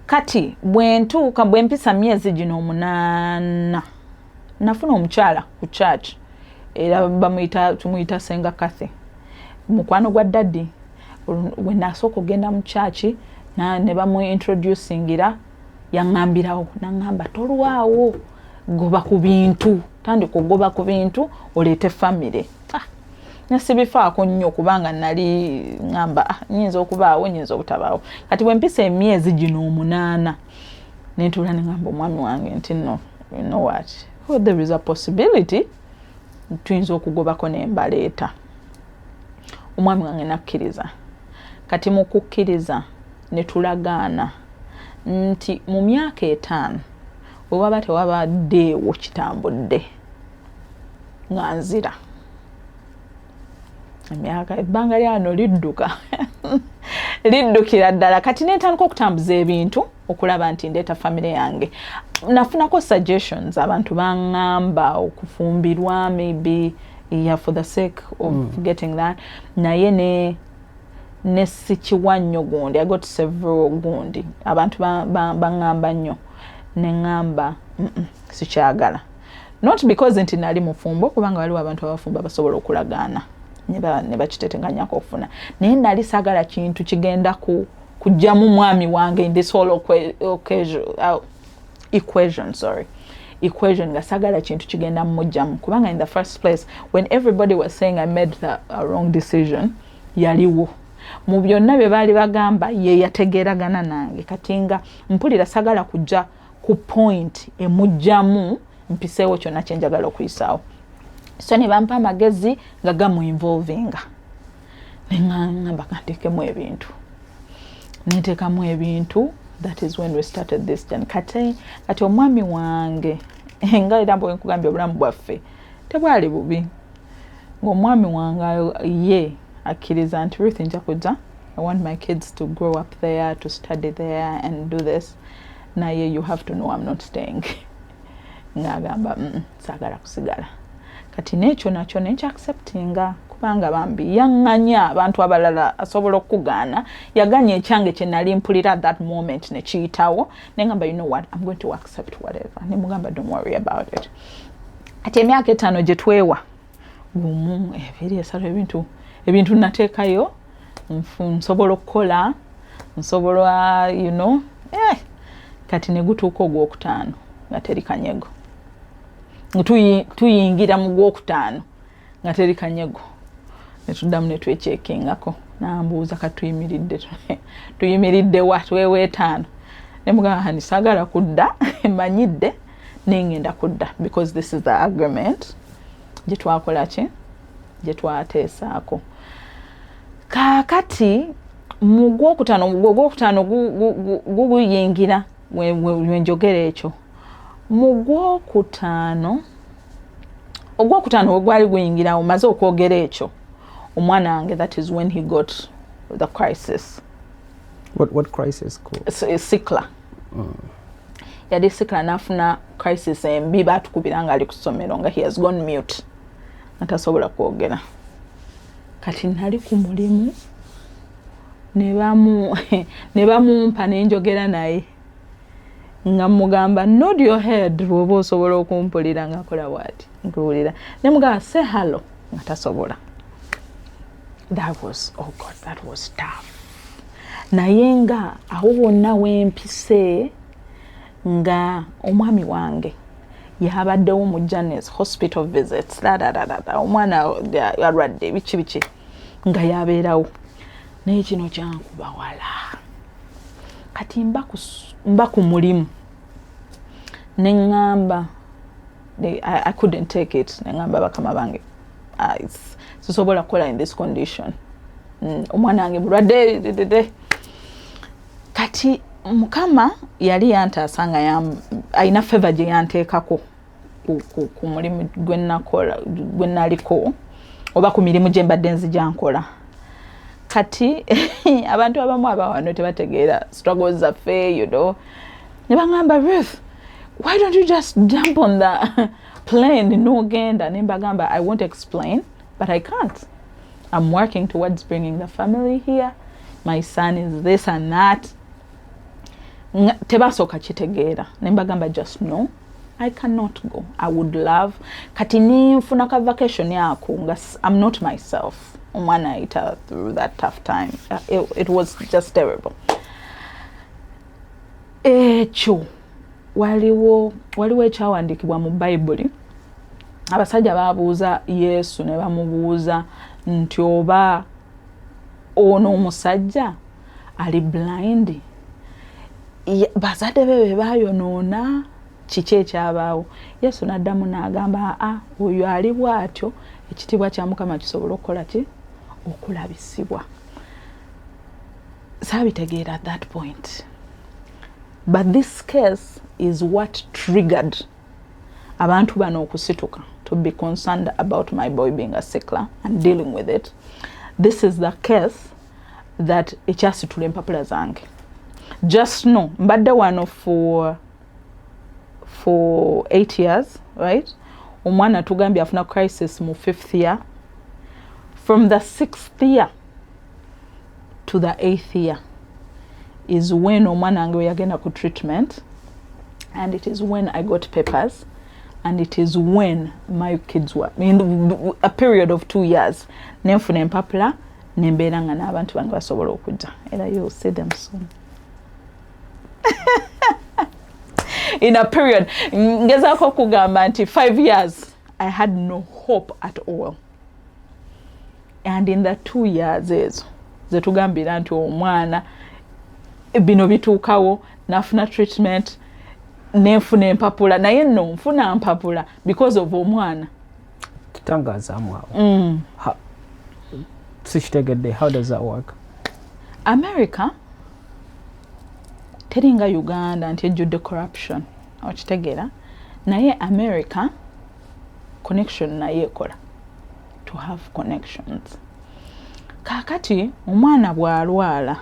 Kati bwe mpisa myezi gino 8 nafuna omukyala ku church era tumuyita Senga Kathy mukwano gwa daddy we nasooka ogenda mu church ne bamuintroducingira yaŋŋambirawo naŋŋamba tolwawo goba ku bintu tandika ogoba ku bintu oleete famire nesibifaako nnyo kubanga nali ŋŋamba nyinza okubaawo nyinza obutabaawo kati bwe mpisa emyezi gino 8 nentuula neŋŋamba omwami wange nti no you know what there is a possibility tuyinza okugobako nembaleeta omwami wange nakkiriza kati mu kukkiriza ne tulagaana nti mu myaka 5 bwe waba tewabaddeewo kitambudde nga nzira emyaka ebbanga lyano lidduka liddukira ddala kati netandika okutambuza ebintu okulaba nti ndeeta famire yange nafunako suggestions abantu baŋŋamba okufumbirwa maybe for the sake of getting that naye ne sikiwa nnyo gundi I got several gundi abantu baŋŋamba nnyo neŋŋamba sikyagala not because nti nali mufumbo kubanga waliwo abantu abafumba basobola okulagaana ne bakiteteganyako okufuna naye nali saagala kintu kigenda kujjamu mwami wange in this whole equation nga saagala kintu kigenda mujjamu kubanga in the first place when everybody was saying I made the wrong decision yaliwo mu byonna bye baali bagamba ye yategeeragana nange kati nga mpulira saagala kujja ku point emujjamu mpiseewo kyonna kyenjagala okuyisaawo so ne bampa amagezi nga gamuinvolvinga neŋŋamba kanteekemu ebintu nenteekamu ebintu that is when we started this journey kati omwami wange nga era bwe nkugambye obulamu bwaffe tebwali bubi ng'omwami wange ye akkiriza nti Ruth nja kujja I want my kids to grow up there to study there and do this naye you have to know I'm not staying ng'agamba saagala kusigala kati n'ekyo nakyo nekyo acceptinga kubanga bambi yaŋŋanya abantu abalala asobola okugaana yaganya ekyange kye nali mpulira at that moment ne kiyitawo neŋŋamba you know what I'm going to accept whatever ne mugamba don't worry about it ati emyaka 5 gye twewa gumu 2 3 ebintu nateekayo nsobola okukola nsobola you know kati ne gutuuka ogwokutaano nga teri kanyego tuyingira mu gwokutaano nga teri kanyego ne tuddamu ne twekyekingako nambuuza tuyimiridde wa twewe 5 ne mugamba hani saagala kudda manyidde nengenda kudda because this is the agreement gye twakola ki gye twateesaako kaakati mu gwokutaano guguyingira wenjogera ekyo mu gwokutaano we gwali guyingira omaze okwogera ekyo omwana wange that is when he got the crisis. What crisis called? Sikla. Yali sikla nafuna crisis embi batukubira nga ali ku ssomero nga he has gone mute natasobola kwogera kati nali ku mulimu ne bamumpa nenjogera naye nga mugamba nod your head bw'oba osobola okumpulira nga akola bw'ati nkuwulira ne mugamba say hello nga tasobola. That was tough. Naye nga awo wonna wempise nga omwami wange yabaddewo mu Janes hospital visits omwana alwadde biki nga yabeerawo naye kino kyankuba wala kati mba ku mulimu nengamba I couldn't take it nengamba bakama bange sisobola kukola in this condition omwana wange mulwadde kati mukama yali yantaasanga ayina favor gye yanteekako ku mulimu gwe naliko oba ku mirimu gye mbadde nzija nkola kati abantu abamu abawano tebategeera struggles zaffe ne bagamba Ruth, why don't you just jump on the plane n'ogenda ne mbagamba I won't explain but I can't. I'm working towards bringing the family here. My son is this and that. Tebasoka kitegeera ne mbagamba just no, I cannot go. I would love kati ninfuna ka vacation yako nga I'm not myself omwana ita through that tough time. It was just terrible. Ekyo waliwo ekyawandiikibwa mu Bible. Abasajja babuuza Yesu ne bamubuuza nti oba ono omusajja ali blind bazadde be bayonoona kiki ekyabaawo. Yesu n'addamu n'agamba oyo ali bw'atyo ekitiibwa kya Mukama kisobola okukola ki okulabisibwa. Saabitegeera at that point. But this case is what triggered abantu bano okusituka to be concerned about my boy being a sickler and dealing with it. This is the case that ekyasitula empapula zange. Just know, mbadde wano for 8 years, right? Omwana tugambye afuna crisis mu 5th year. From the 6th year to the 8th year is when omwana wange yagenda ku treatment, and it is when I got papers, and it is when my kids were in a period of 2 years. Nenfuna empapula nembeera nga n'abantu bange basobola okujja. Era you'll see them soon. In a period, ngezaako kugamba nti 5 years, I had no hope at all. And in the 2 years ezo, ze tugambira nti omwana bino bituukawo, nafuna treatment, nenfuna empapula, naye nno nfuna mpapula because of omwana. Kitangazaamu awo. Sikitegedde, how does that work? America teringa Uganda nti ejjudde corruption. Okitegeera? Naye America connection naye ekola. To have connections. Kakati omwana bw'alwala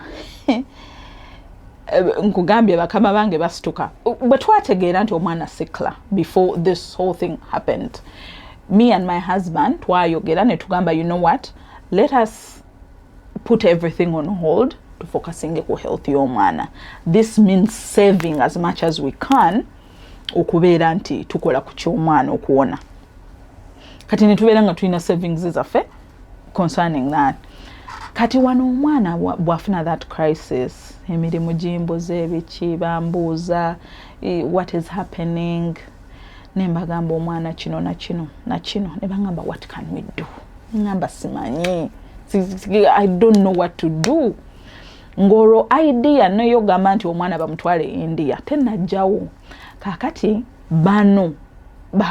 nkugambye bakama bange basituka. Bwe twategeera nti omwana sickler before this whole thing happened, me and my husband twayogera ne tugamba, you know what, let us put everything on hold to focusing ku health y'omwana. This means saving as much as we can okubeera nti tukola ku ky'omwana okuwona. Kati ne tubeera nga tulina savings zaffe concerning that. Kati wano omwana bwafuna that crisis, emirimu gimbuze ebiki bambuuza what is happening, ne mbagamba omwana kino na kino na kino, ne bangamba what can we do? Ngamba simanyi, I don't know what to do. Ngoro idea nayo gamba nti omwana bamutwale India tenajjawo. Kakati bano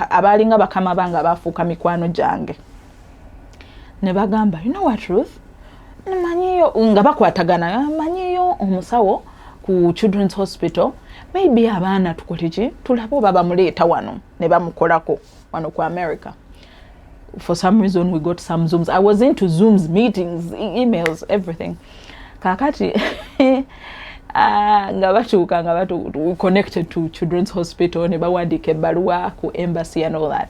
abalinga bakama banga bafuuka mikwano gyange ne bagamba, you know what Ruth, manyiyo nga bakwatagana, manyiyo omusawo ku Children's Hospital, maybe abaana tukoleki tulabo baba muleeta wano ne bamukolako wano ku America. For some reason we got some Zooms. I was into Zooms, meetings, emails, everything. Kakati nga batuuka nga we connected to Children's Hospital ne bawandiika ebbaluwa ku embassy and all that.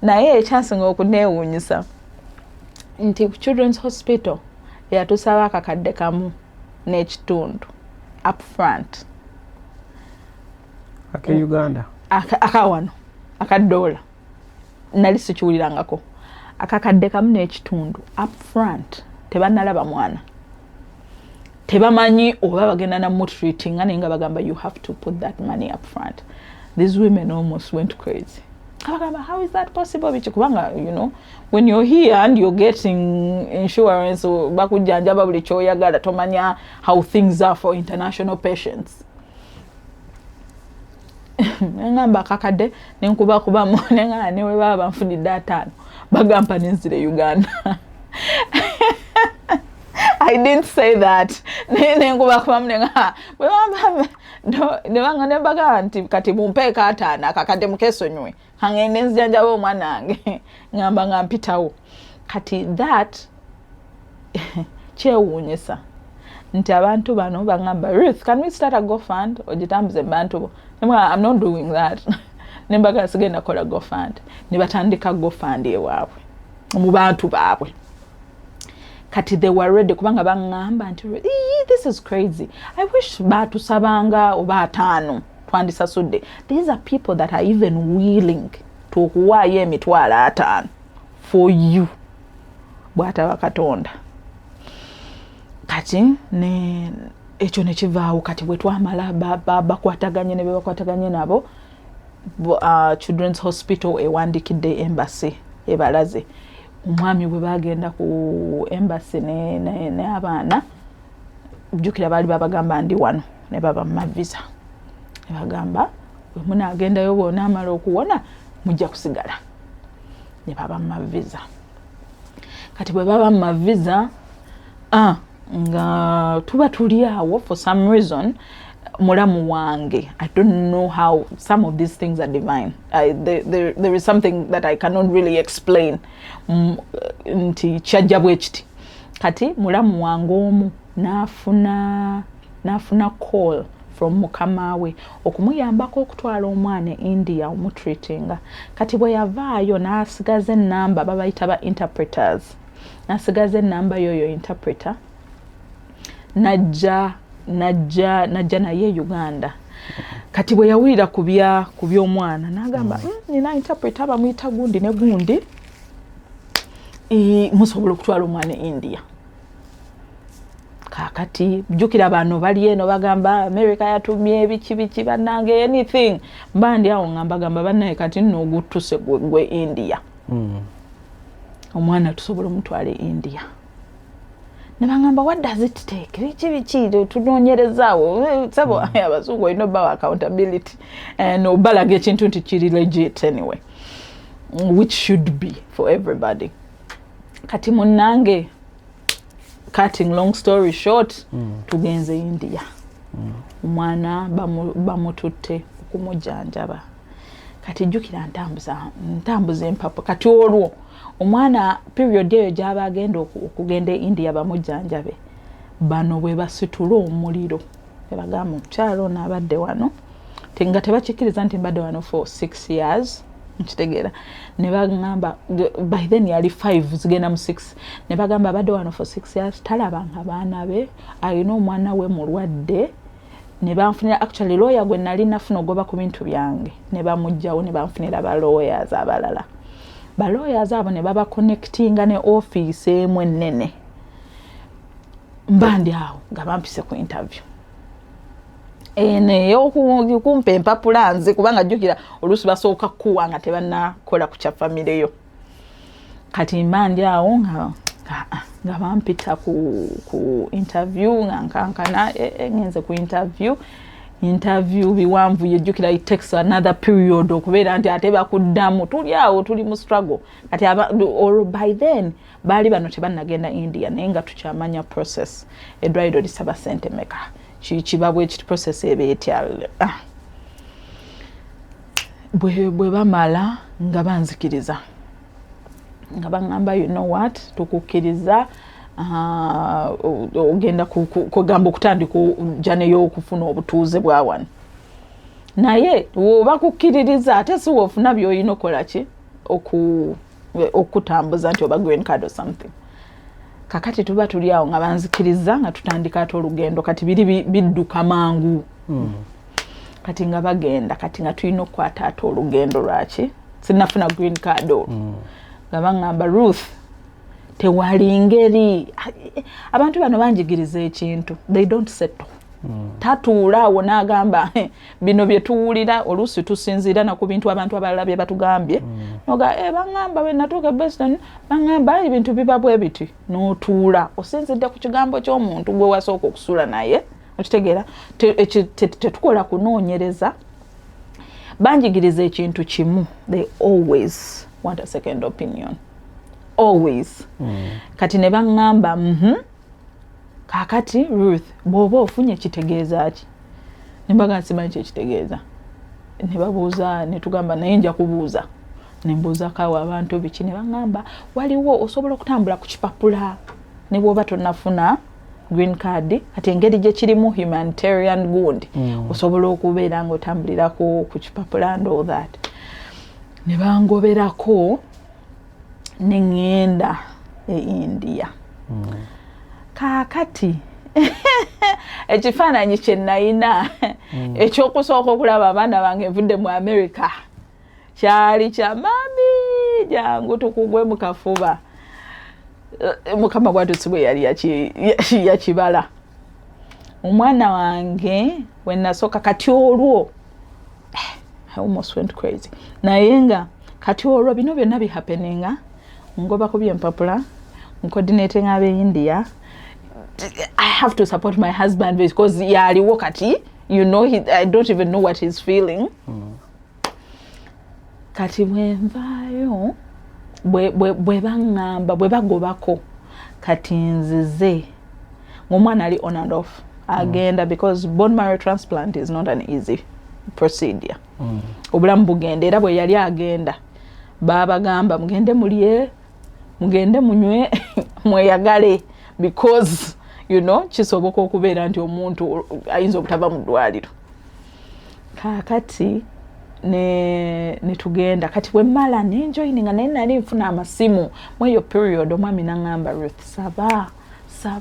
Naye ekyasinga okuneewuunyisa nti ku Children's Hospital yatusaba akakadde kamu n'ekitundu up front. Ake Uganda? Akawano, akadola. Nali sikiwulirangako. Akakadde kamu n'ekitundu up front. Tebannalaba mwana. Tebamanyi oba bagenda namutreatinga naye nga bagamba you have to put that money up front. These women almost went crazy. How is that possible? You know, when you're here and you're getting insurance or bakujanjaba buli choyagala tomanya how things are for international patients. Ngamba kakade nenkuba kuba monenga newe baba mfuni data bagampa nzire Uganda. I didn't say that. Nenkuba kuba mnenga ne baga anti kati mumpeka atana kakade mukeso nywe hangene nzijanja bo mwanange ngamba ngampitawo kati that chewunyisa nti abantu bano bangamba Ruth, can we start a GoFund ojitambuze bantu? I'm not doing that. Nembaga sigenda kola GoFund nibatandika GoFund ewaabwe mu bantu baabwe kati they were ready kubanga bangamba nti this is crazy. I wish batusabanga oba 5 twandisasudde. These are people that are even willing to okuwaayo emitwalo 5 for you bwata bakatonda. Kati ne ekyo ne kivaawo kati bwe twamala bakwataganye ne bakwataganye nabo Children's Hospital ewandikidde embassy ebalaze. Omwami bwe bagenda ku embassy ne abaana jukira bali babagamba ndi wano ne baba ma visa ne bagamba bwe munagenda yo bona amala okuwona mujja kusigala ne baba ma visa. Kati bwe baba ma visa nga tuba tuli awo for some reason mulamu wange, I don't know how some of these things are divine. There is something that I cannot really explain. Nti kyajja bwekiti kati mulamu wange omu nafuna call from mukama we okumuyambako okutwala omwana India omutreatinga. Kati bwe yavaayo nasigaze namba babayita ba interpreters, nasigaze namba yoyo interpreter najja naye Uganda. Kati bwe yawulira kubya omwana nagamba nina interpreter bamuyita gundi ne gundi musobola okutwala omwana India. Kakati jukira bano bali eno bagamba America yatumye biki banange anything mbandi awo ngamba banaye kati nno gutuse gwe India. Omwana tusobola omutwala India. Nebangamba what does it take? Biki tunonyerezaawo sabo abazungu ino bawa accountability no balage ekintu nti kiri legit anyway, which should be for everybody. Kati munange cutting long story short tugenze India. Omwana bamututte okumujanjaba. Kati jukira ntambuza empapo kati olwo omwana period eyo gyaba agenda okugenda India bamujanjabe bano bwe basitula omuliro ebagamba mukyalo n'abadde wano tinga tebakikiriza nti mbadde wano for 6 years nkitegeera ne bagamba by then yali 5 zigenda mu 6 ne bagamba abadde wano for 6 years talabanga baana be ayina omwana we mulwadde ne banfunira actually lawyer gwe nali nafuna ogoba ku bintu byange ne bamujjawo ne banfunira ba lawyers abalala. Ba lawyers abo ne baba connectinga ne office emwe nnene mbandi awo nga bampise ku interview ene yokumpe empapula nze kubanga jukira olusi basooka kuwa nga tebanna kola ku kya family yo. Kati mbandi awo nga bampita ku interview nga nkankana ngenze ku interview biwanvu yejukira it takes another period okubeera nti ate bakuddamu tuli awo tuli mu struggle kati or by then bali bano tebannagenda India naye nga tukyamanya process edwaliro lisaba sente meka kibabwe ekiti process ebeetya bwe bamala nga banzikiriza nga bangamba you know what tukukkiriza ogenda kugamba okutandika jane y'okufuna obutuuze bwa wano naye oba kukkiririza ate si wofuna by'olina okola ki okutambuza nti oba green card or something. Kakati tuba tuli awo nga banzikiriza nga tutandika ate olugendo kati biri bidduka mangu kati nga bagenda kati nga tulina okukwata ate olugendo lwaki sinafuna green card nga bangamba Ruth tewali ngeri abantu bano banjigiriza ekintu they don't settle tatuula awo n'agamba bino bye tuwulira oluusi tusinziira na ku bintu abantu abalala bye batugambye noga baŋŋamba bwe natuuka Boston baŋŋamba ebintu biba bwe biti n'otuula osinzidde ku kigambo ky'omuntu gwe wasooka okusula naye okitegeera tetukola kunoonyereza banjigiriza ekintu kimu they always want a second opinion always kati ne baŋŋamba kakati Ruth bw'oba ofunye kitegeeza ki nembaga nsimanyi kyekitegeeza ne babuuza ne tugamba naye nja kubuuza ne mbuuzako awo abantu biki ne baŋŋamba waliwo osobola okutambula ku kipapula ne bw'oba tonnafuna green card kati engeri gye kirimu humanitarian good osobola okubeera ng'otambulirako ku kipapula and all that ne bangoberako ne ŋŋenda e India kakati ekifaananyi kye nayina ekyokusooka okulaba abaana bange nvudde mu America kyali kya mami jangu tukugwe mu kafuba mukama bwatutsi bwe yali yakibala omwana wange we nasooka kati olwo I almost went crazy naye nga kati olwo bino byonna bihappeninga ngobako byempapula ncoordinating abe India I have to support my husband because yaliwo kati you know I don't even know what he's feeling kati bwenvayo bwe baŋŋamba bwe bagobako kati nzize ng'omwana ali on and off agenda because bone marrow transplant is not an easy procedure obulamu bugenda era bwe yali agenda babagamba mugende mulye mugende munywe mweyagale because you know kisoboka okubeera nti omuntu ayinza obutava mu ddwaliro kakati ne tugenda kati bwe mmala nenjoyininga naye nali nfuna amasimu mu eyo period omwami naŋŋamba Ruth saba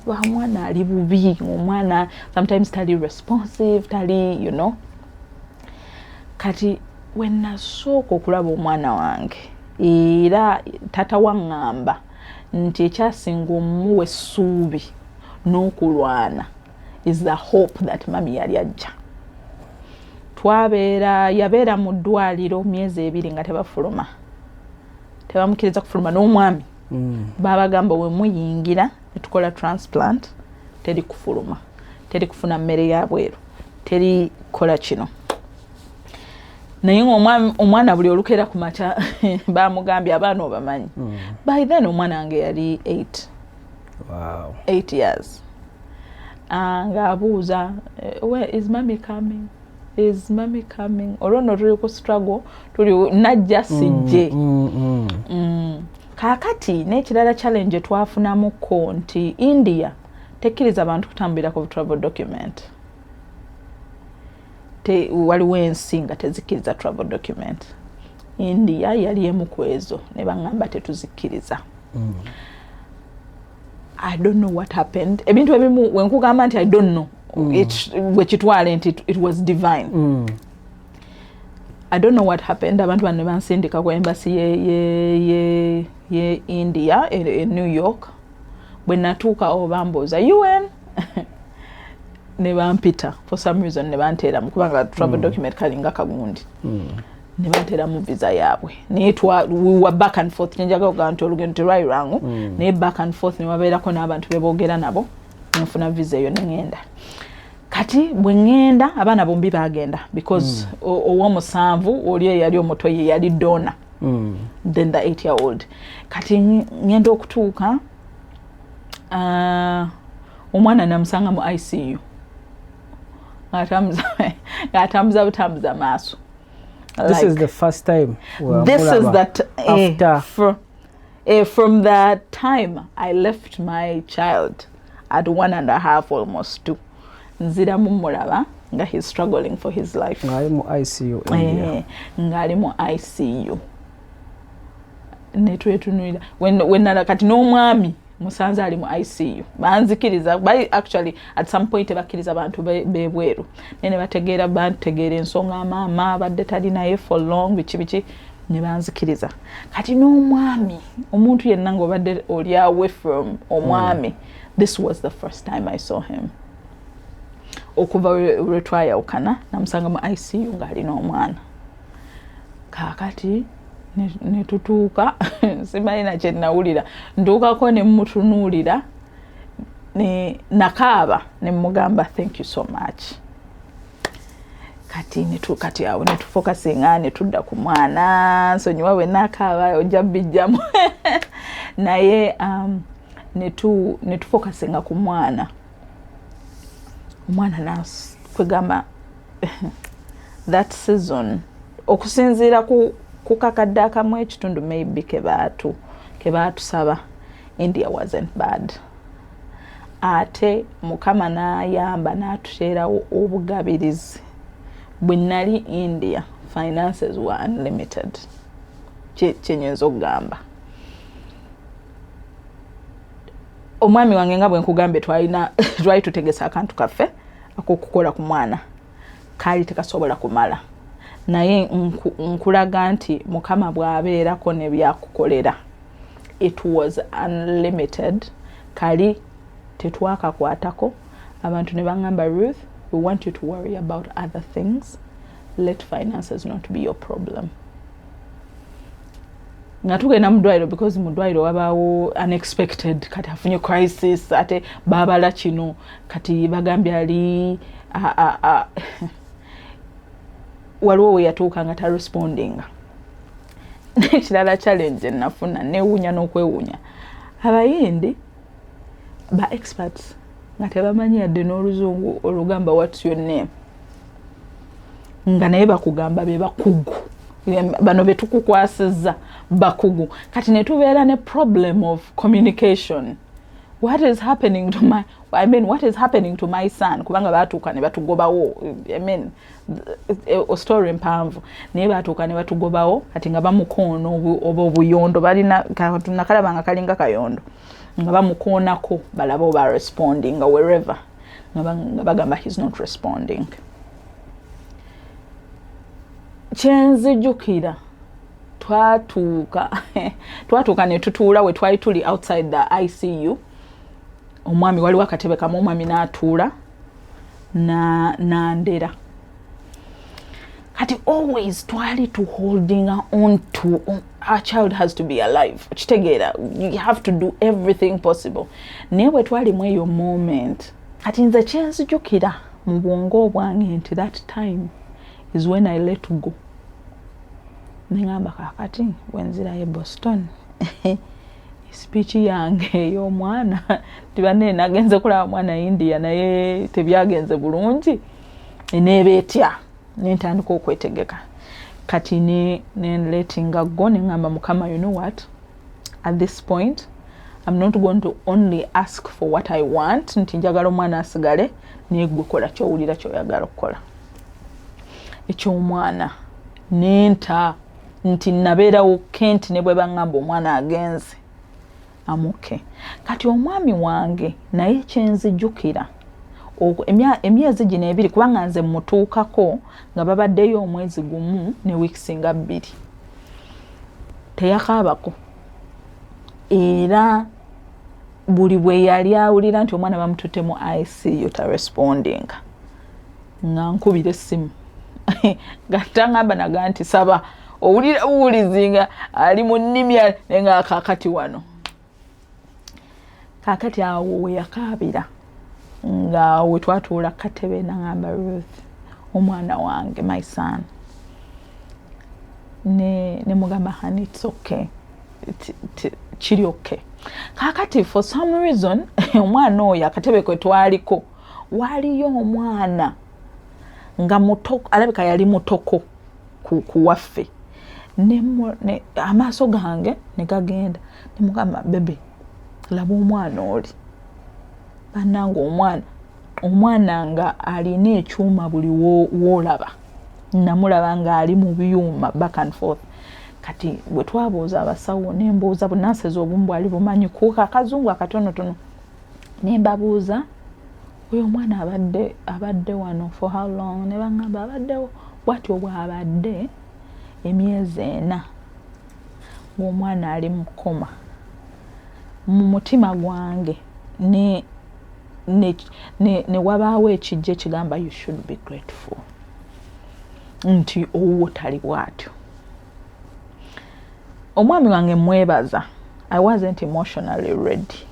omwana ali bubi omwana sometimes tali responsive tali you know kati we nasooka okulaba omwana wange era tata waŋŋamba nti ekyasinga omuwa essuubi n'okulwana is the hope that mami yali ajja yabeera mu ddwaliro myezi 2 nga tebafuluma tebamukiriza kufuluma n'omwami babagamba we muyingira netukola transplant teri kufuluma teri kufuna mmere ya bweru teri kola kino naye omwana buli olukera ku makya bamugambye abaana obamanyi by then omwana wange yali 8 years ng'abuuza where is mommy coming is mommy coming olwono tuli ku struggle tuli najja sijje kakati n'ekirala challenge twafunamuko nti India tekkiriza abantu kutambulira ku travel document waliwo ensi nga tezikiriza travel document India yali emu ku ezo ne baŋŋamba tetuzikkiriza I don't know what happened ebintu ebimu wenkugamba nti I don't know wekitwale nti it was divine I don't know what happened abantu bano bansindika ku embassy ye India in New York bwe natuuka bambuuza UN ne bampita for some reason ne banteera mu kubanga travel document kalinga kagundi ne banteera mu visa yaabwe naye we were back and forth njaga oganto olugendo terwali lwangu naye back and forth ne wabeerako n'abantu beboogera nabo nfuna visa eyo nengenda kati bwe ngenda abaana bombi bagenda because owomusanvu oli yali omuto ye yali donor then the 8-year-old kati ngenda okutuuka omwana namusanga mu ICU ngatambuza butambuza maaso this is the first time this is that after from the time I left my child at 1.5 almost 2 nzira mumulaba nga he's struggling for his life ng'ali mu ICU ng'ali mu ICU netwetunulira when kati n'omwami musanze ali mu ICU banzikiriza actually at some point bakkiriza abantu bebweru ne bategeera bantegeera ensonga maama abadde tali naye for long biki ne banzikiriza kati n'omwami omuntu yenna ng'obadde oli away from omwami this was the first time I saw him okuva lwe twayawukana namusanga mu ICU ng'alina omwana. Kaakati ne tutuuka simanyi na kye nawulira, ntuukako ne mmutunuulira ne nakaaba ne mmugamba thank you so much. Kati awo ne tufokasinga ne tudda ku mwana, nsonyiwa bwe nakaaba ojja bijjamu naye ne tufokasinga ku mwana. Omwana kwegamba that season okusinziira ku kakadde akamu ekitundu maybe kebaatusaba, India wasn't bad. Ate Mukama n'ayamba n'atuteerawo obugabirizi. Bwe nali India, finances were unlimited. Kyenyinza okugamba. Omwami wange nga bwe nkugambye twali tutegesa akantu kaffe ak'okukola ku mwana, kaali tekasobola kumala. Naye nkulaga nti Mukama bw'abeerako ne byakukolera. It was unlimited. Kali tetwakakwatako. Abantu ne bangamba, Ruth, we want you to worry about other things. Let finances not be your problem. Nga tugenda mu ddwaliro because mu ddwaliro wabaawo unexpected, kati afunye crisis, ate baabala kino, kati bagambye ali waliwo we yatuuka nga tarespondinga. Ekirala challenge nafuna newuunya n'okwewuunya. Abayindi ba experts nga tebamanyi yadde n'oluzungu olugamba what's your name. Nga naye bakugamba be bakugu. Bano betukukwasizza bakugu. Kati ne tubeera ne problem of communication. What is happening to my son? Kubanga baatuuka ne batugobawo. A story mpanvu. Naye baatuuka ne batugobawo kati nga bamukoona oba obuyondo balina nakalaba kalinga kayondo. Nga bamukoonako balaba oba responding wherever. Nga bagamba he's not responding. Kyenzijukira twatuuka ne tutuula we twali tuli outside the ICU. Omwami waliwo akatebe kamu, omwami n'atuula n'andera. Kati always twali to holding on to our child has to be alive. Kitegeera, you have to do everything possible. Naye bwe twali mu eyo moment, kati nze kyenzijukira mu bwongo bwange nti that time is when I let go. Nengamba kakati wenzirayo Boston speech yange ey'omwana tibane nagenze kulaba mwana India naye tebyagenze bulungi eneeba etya nentandika okwetegeka kati ne letting go nengamba Mukama, you know what, at this point I'm not going to only ask for what I want nti njagala omwana asigale naye gwe kola kyowulira kyoyagala okukola eky'omwana nenta nti nabeerawo kenti ne bwe bangamba omwana agenze amuke. Kati omwami wange naye kyenzijjukira emyezi gino ebiri kubanga nze mutuukako nga babaddeyo omwezi gumu ne weeks nga 2 teyakaabako era buli bwe yali awulira nti omwana bamututte mu ICU responding nga nkubira essimu gatangamba naga nti saba owulira buwulizinga ali mu nnimi nga kakati wano kakati awo we yakaabira nga we twatuula katebe nangamba Ruth omwana wange my son ne mugamba honey it's okay kiri okay. Kakati for some reason omwana oyo akatebe kwe twaliko waliyo omwana nga mutoko alabika yali mutoko ku waffe ne amaaso gange ne gagenda ne mugamba bebe laba omwana oli bannanga omwana nga alina ekyuma buli woolaba namulaba nga ali mu byuma back and forth. Kati bwe twabuuza abasawo nembuuza bunaseza obumu bwali bumanyi kuuka akazungu akatonotono nembabuuza oyo omwana abadde wano for how long ne bangamba abaddewo bwatyo bw'abadde emyezi 4 ng'omwana ali mu koma. Mu mutima gwange ne wabaawo ekijja ekigamba you should be grateful nti owo tali bwatyo. Omwami wange mwebaza. I wasn't emotionally ready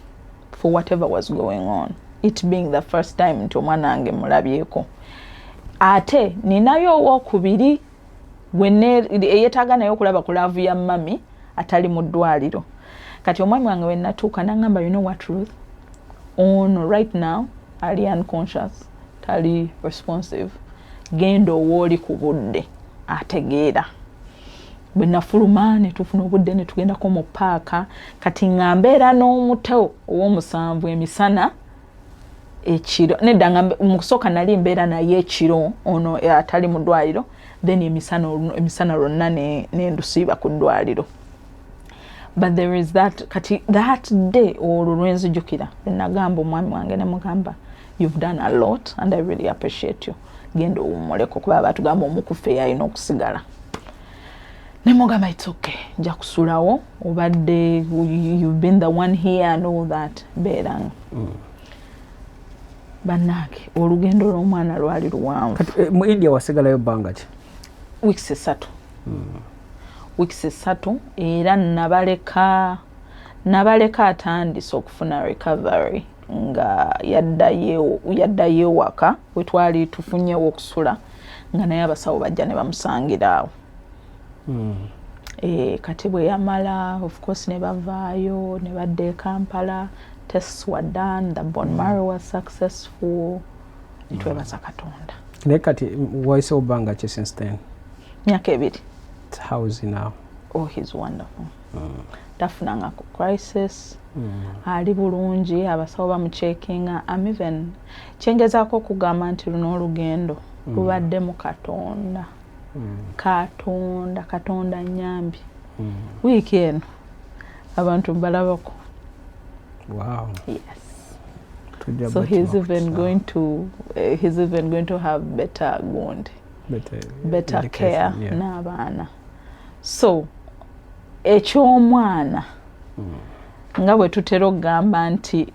for whatever was going on, it being the first time nti omwana wange mulabyeko. Ate ninayo owokubiri eyetaaga naye okulaba ku laavu ya mami atali mu ddwaliro. Kati omwami wange we natuuka n'angamba, you know what Ruth, ono right now ali unconscious, tali responsive, genda owooli ku budde ategeera. Bwe nafuluma ne tufuna obudde ne tugendako mu paaka. Kati ngambeera n'omuto ow'omusanvu emisana ekiro, nedda nga mu kusooka nali mbeera naye ekiro ono atali mu ddwaliro, then emisana lwonna ne ndusiiba ku ddwaliro. But there is that, kati that day olwo lwenzijukira nagamba omwami wange ne mugamba, you've done a lot and I really appreciate you, genda owummuleko kuba batugamba omukufe yalina okusigala. Ne mugamba it's okay, nja kusulawo obadde you've been the one here and all that beeranga. Bannange olugendo lw'omwana lwali luwanvu. Mu India wasigalayo bbanga ki? Weeks 3. Weeks 3 era nabaleka atandise okufuna recovery nga yaddayo waka we twali tufunyewo okusula nga naye abasawo bajja ne bamusangira awo. Kati bwe yamala of course ne bavaayo ne badda e Kampala, tests were done, the bone marrow was successful. Nitwebaza Katonda. Naye kati wayise obbanga ki since then? Myaka 2. How is he now? Oh, he's wonderful. Tafunanga ku crisis. Ali bulungi, abasawo bamucheckinga. I'm even chengezaako okugamba nti luno olugendo lubadde mu Katonda. Katonda nyambi. Wiiki eno abantu balabako. Wow. Yes. So he's even going to have better wound. Better care n'abaana. So eky'omwana nga bwe tutera okugamba nti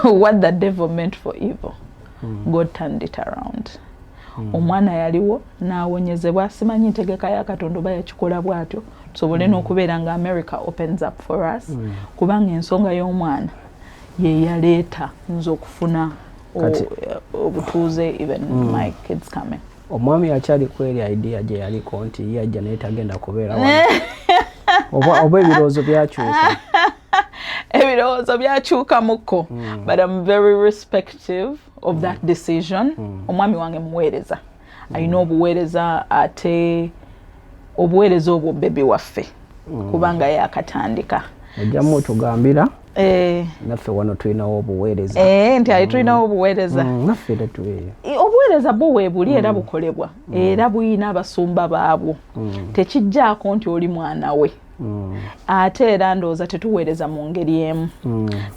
what the devil meant for evil, God turned it around. Omwana yaliwo n'awonyezebwa, simanyi ntegeka ya Katonda oba yakikola bw'atyo tusobole n'okubeera nga America opens up for us, kubanga ensonga y'omwana ye yaleeta nze okufuna obutuuze even my kids coming. Omwami akyali kweri idea gye yaliko nti yajja naye tagenda kubeera oba ebirowoozo byakyuka? Ebirowoozo byakyuka muko, but I'm very respective of that decision. Omwami wange muweereza, alina obuweereza, ate obuweereza obwo bebi waffe kubanga yakatandika. Ojjamu otugambira naffe wano tulinawo obuweereza. Nti ali tulinawo obuweereza. Naffe era tuweeyo. Obuweereza bwo weebuli era bukolebwa era buyina abasumba baabwo. Tekijjaako nti oli mwana we. Ate era ndowooza tetuweereza mu ngeri emu.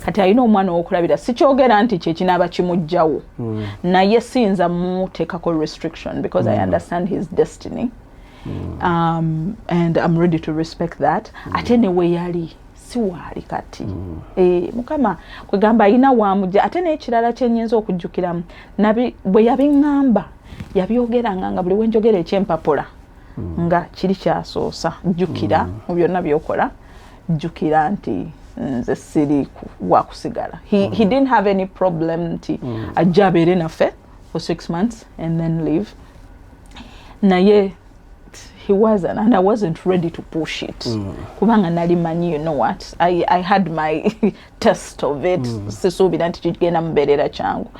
Kati alina omwana w'okulabira, sikyogera nti kye kinaaba kimugjawo, naye siyinza muteekako restriction because I understand his destiny. And I'm ready to respect that. Ate ne we yali siwaali kati. Mukama kwegamba alina wamujja. Ate n'ekirala kye nnyinza okujjukiramu, bwe yabiŋŋamba yabyogeranga nga buli we njogera ekyempapula nga kiri kyasoosa. Jjukira mu byonna byokola, jjukira nti nze siri wakusigala. He didn't have any problem nti ajja abeere naffe for 6 months and then leave. Naye he wasn't, and I wasn't ready to push it. Kubanga nali manyi, you know what, I had my test of it. Sisuubira nti kigenda mubeerera kyangu.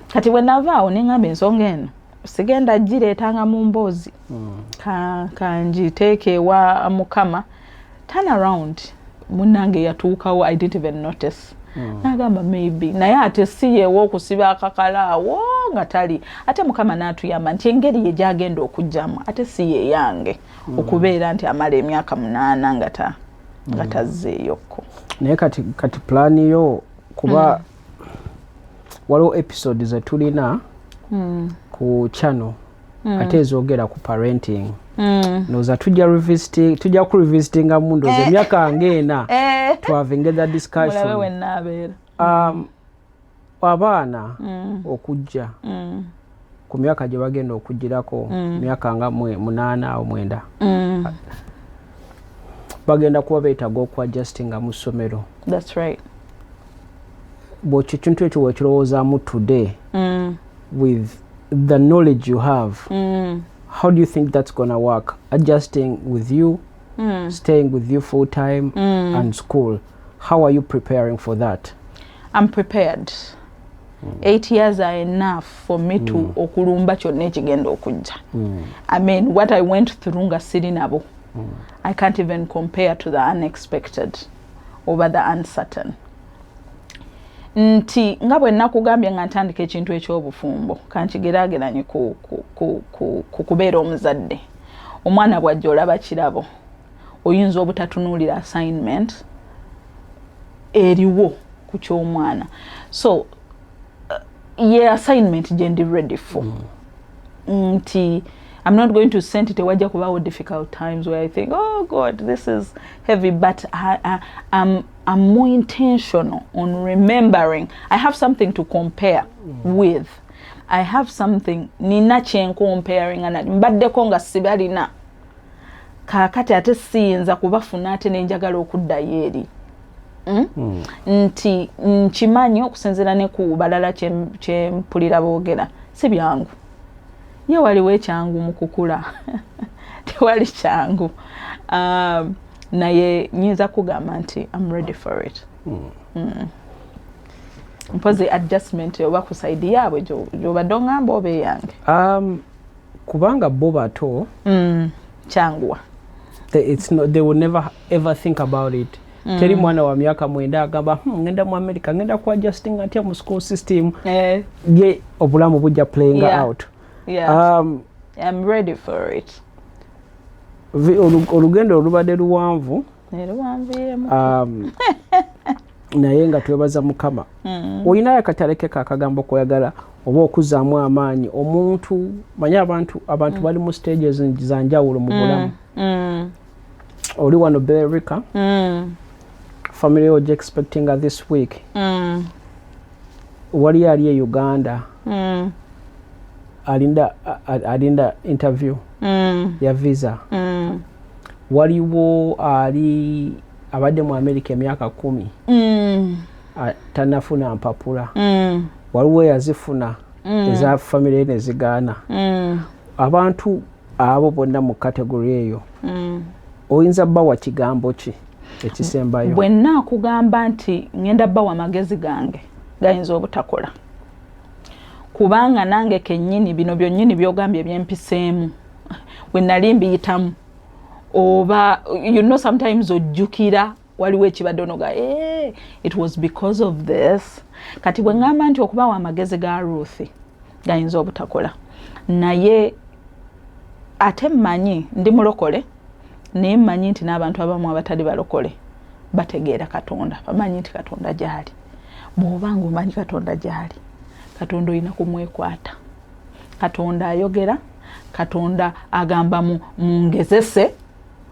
Kati bwe navaawo ne ngamba ensonga eno sigenda gireetanga mu mboozi, kanjiteeke ewa Mukama. Turn around, munnange yatuukawo, I didn't even notice. Nagamba maybe naye ate si yeewo okusiba akakalaawo nga tali. Ate Mukama n'atuyamba nti engeri ye gyagenda okujjamu ate si ye yange okubeera nti amala emyaka 8 nga tazzeeyoko. Naye kati plani yo kuba waliwo episode ze tulina ku channel ate ezoogera ku parenting. Noza tujja ku revisitinga mu ndoza emyaka ng'ena twavinga that discussion. abaana okujja ku myaka gye bagenda okujjirako myaka nga 8 awo 9 bagenda kuba beetaaga okuadjustinga mu ssomero. That's right. Bw'ekyo ekintu ekyo wekirowoozaamu today with the knowledge you have, how do you think that's going to work? Adjusting with you, staying with you full time and school. How are you preparing for that? I'm prepared. 8 years are enough for me to okulumba kyonna ekigenda okujja. I mean, what I went through nga siri nabo, I can't even compare to the unexpected over the uncertain. Nti nga bwe nakugambye nga ntandika ekintu eky'obufumbo kankigeraageranye ku kubeera omuzadde. Omwana bw'ajja olaba kirabo, oyinza obutatunuulira assignment eriwo ku ky'omwana. So assignment gye ndi ready for. Nti I'm not going to send it wajja kubaawo difficult times where I think, oh God, this is heavy, but I'm more intentional on remembering. I have something to compare with. I have something nina kye comparing mbaddeko nga sibalina. Kaakati ate siyinza kubafuna ate nenjagala okuddayo eri. Nti nkimanyi okusinziira ne ku balala kye mpulira boogera si byangu. Ye waliwo ekyangu mu kukula. Tewali kyangu. Naye nyinza kugamba nti I'm ready for it. Mpozi adjustment oba ku side yaabwe gy'obadde ongamba oba eyange? Kubanga bo bato kyanguwa. They will never ever think about it. Teri mwana wa myaka 9 agamba ngenda mu America ngenda ku adjusting atya mu school system. Ye obulamu bujja playing out. Yeah. I'm ready for it. Olugendo olubadde luwanvu. Naye nga twebaza Mukama. Olinayo akatale ke akagambo koyagala oba okuzaamu amaanyi omuntu manyi abantu bali mu stages za njawulo mu bulamu. Oli wano Berika. Family was expecting her this week. Wali ali Uganda. Alinda interview ya visa. Waliwo ali abadde mu America emyaka 10 tanafuna mpapula. Waliwo yazifuna eza family ne zigaana. Abantu abo bonna mu category eyo oyinza bawa kigambo ki ekisembayo? Bwe nakugamba nti ngenda bawa magezi gange gayinza obutakola, kubanga nange kennyini bino byonnyini byogambye byempiseemu we nali mbiyitamu oba sometimes ojjukira waliwo ekibadde onoga it was because of this. Kati bwe ngamba nti okubawa amagezi ga Ruth gayinza obutakola, naye ate mmanyi ndi mulokole naye mmanyi nti n'abantu abamu abatali balokole bategeera Katonda, bamanyi nti Katonda gyali. Bw'obanga omanyi Katonda gyali, Katonda olina kumwekwata. Katonda ayogera, Katonda agamba mungezese,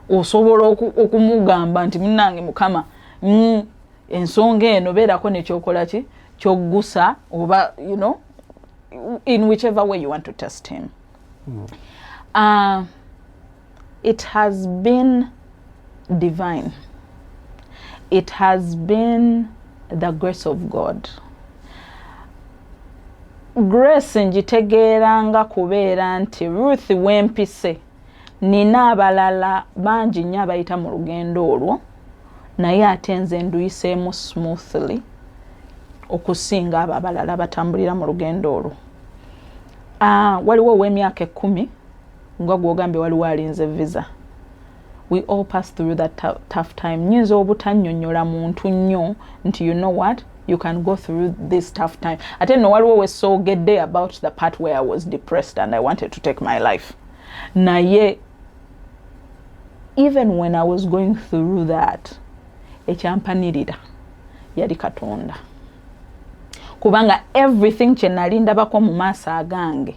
osobola okumugamba nti munnange Mukama ensonga eno beerako nekyokola ki kyoggusa oba in whichever way you want to test him. It has been divine. It has been the grace of God. Grace njitegeeranga kubeera nti Ruth wempise nina abalala bangi nnyo abayita mu lugendo olwo, naye ate nze nduyiseemu smoothly okusinga abo abalala batambulira mu lugendo olwo. Waliwo ow'emyaka 10 nga gwogambye waliwo alinze visa. We all pass through that tough time. Nyinza obutannyonnyola muntu nnyo nti you know what, you can go through this tough time. Ate no waliwo we soogedde about the part where I was depressed and I wanted to take my life. Naye even when I was going through that, ekyampanirira yali Katonda. Kubanga everything kye nali ndabako mu maaso agange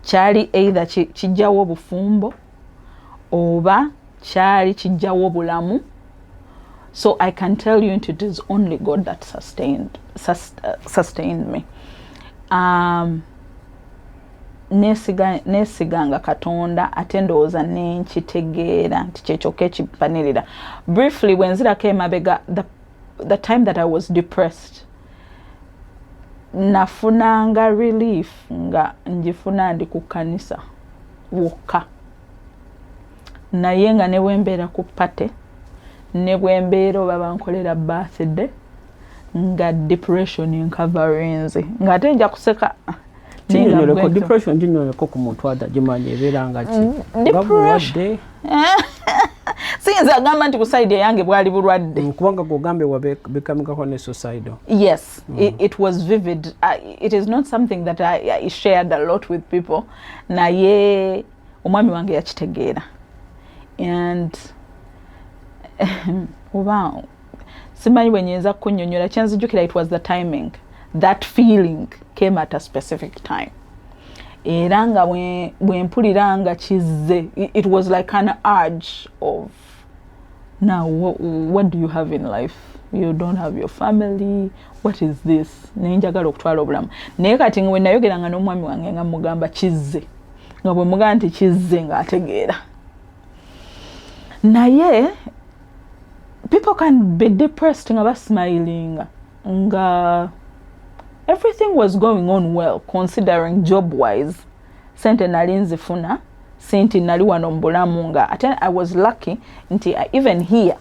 kyali either kijjawo obufumbo oba kyali kijjawo obulamu So I can tell you it is only God that sustained me. Nesiganga Katonda ate ndowooza nenkitegeera nti kyekyoka ekipanirira. Briefly, when nzira kemabega, the time that I was depressed, nafunanga relief nga njifuna ndi ku kanisa wokka. Naye nga ne bwembeera ku pate, ne bwembeera oba bankolera birthday, nga depression enkavarenze. Nga ate nja kuseka. Depression jinyoleko ku muntu adagimanyi ebeera nga ki bulwadde. Siyinza agamba nti ku side yange bwali bulwadde. Kubanga gwogambe wabekamikako ne suicidal. Yes, it was vivid. It is not something that I shared a lot with people. Naye omwami wange yakitegeera. And wow, simanyi bwenyinza kunnyonnyola kyanzijjukira, it was the timing. That feeling came at a specific time. Era nga bwempulira nga kizze, it was like an urge of, now what do you have in life? You don't have your family. What is this? Nenjagala okutwala obulamu. Naye kati nga wenayogeranga n'omwami wange nga mugamba kizze. Nga bwe mugamba nti kizze nga ategeera. Naye people can be depressed nga basmiling nga everything was going on well, considering job-wise. Sente nali nzifuna, sente nali wano mbulamu nga. I was lucky nti even here,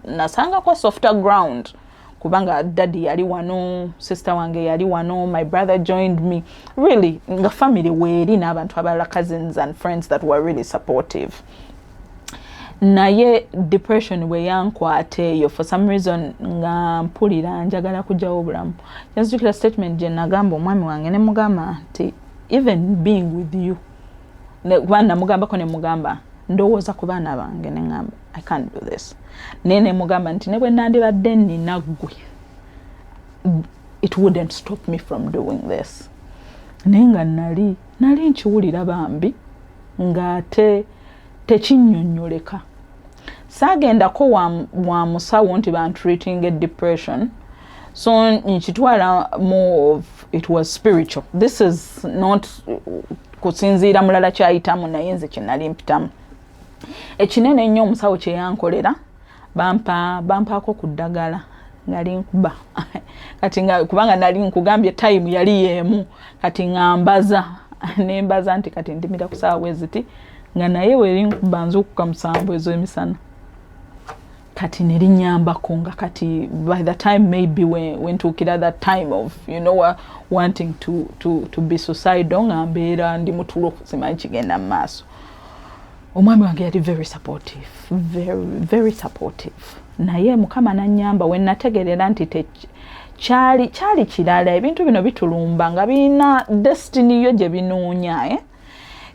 nasanga kwa softer ground. Kubanga daddy yali wano, sister wange yali wano, my brother joined me. Really, nga family weeri n'abantu abalala, cousins and friends that were really supportive. Naye depression we yankwate yo, for some reason nga mpulira njagala kujjawo obulamu. Yanzijukira statement je nagamba omwami wange ne mugamba nti even being with you, kubanga mugambako ne mugamba ndowooza ku baana bange ne ngamba I can't do this. Ne mugamba nti ne bwe nandibadde nnina ggwe, it wouldn't stop me from doing this. Naye nga nali nkiwulira bambi nga tekinnyonnyoleka. Saagendako wa musawo nti treating a depression. So nkitwala more of, it was spiritual. This is not kusinziira mulala kyayitamu naye nze kye nali mpitamu. Ekinene nnyo omusawo kye yankolera, bampaako ku ddagala nga linkuba. Kati nga kubanga nali nkugambye time yali yeemu, kati ngambaza nembaza nti kati ndimira ku saawa weziti nga naye welinkuba nzukuka musanvu ez'emisana. Kati nerinyambako nga kati by the time maybe when tukira that time of, you know, wanting to be suicidal nga mbeera ndi mutulo simanyi kigenda mu maaso. Omwami wange yali very supportive, very supportive. Naye Mukama nanyamba when nategerera nti kyali kirala, ebintu bino bitulumba nga bina destiny yo gye binoonya.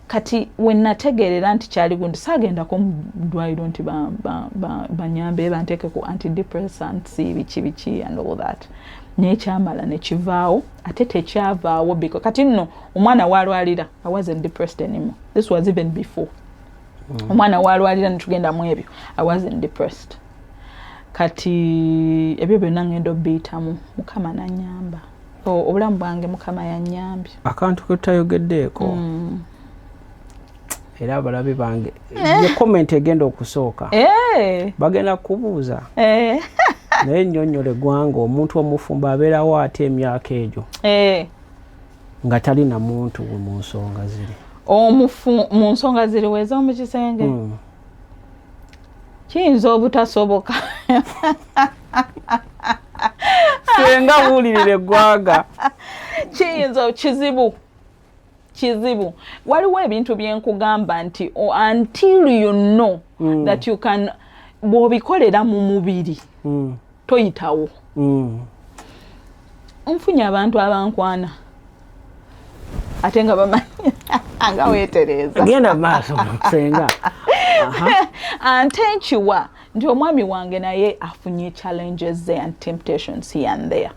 Kati when nategerera nti kyali gundi sagenda ko mudwairo nti banyambe banteeke ku antidepressants biki and all that. Naye kyamala ne kivaawo, ate tekyavaawo because kati nno omwana walwalira, I wasn't depressed anymore. This was even before. Omwana walwalira netugenda mu ebyo, I wasn't depressed. Kati ebyo byonna ngenda obiyitamu, Mukama nanyamba. Obulamu bwange Mukama yanyambye. Akantu ketayogeddeeko. Era abalabe bange ye comment egenda okusooka bagenda kubuuza naye nnyonnyole gwanga omuntu omufumba abeerawo ate emyaka egyo nga talina muntu mu nsonga ziri mu nsonga ziri weza mu kisenge kiyinza obutasoboka senga buulirire gwanga kiyinza kizibu waliwo ebintu byenkugamba nti until you know that you can bwobikolera mu mubiri toyitawo nfunye abantu abankwana ate nga bamanyi nga weetereza genda maaso senga ante nkiwa nti omwami wange naye afunye challenges and temptations here and there.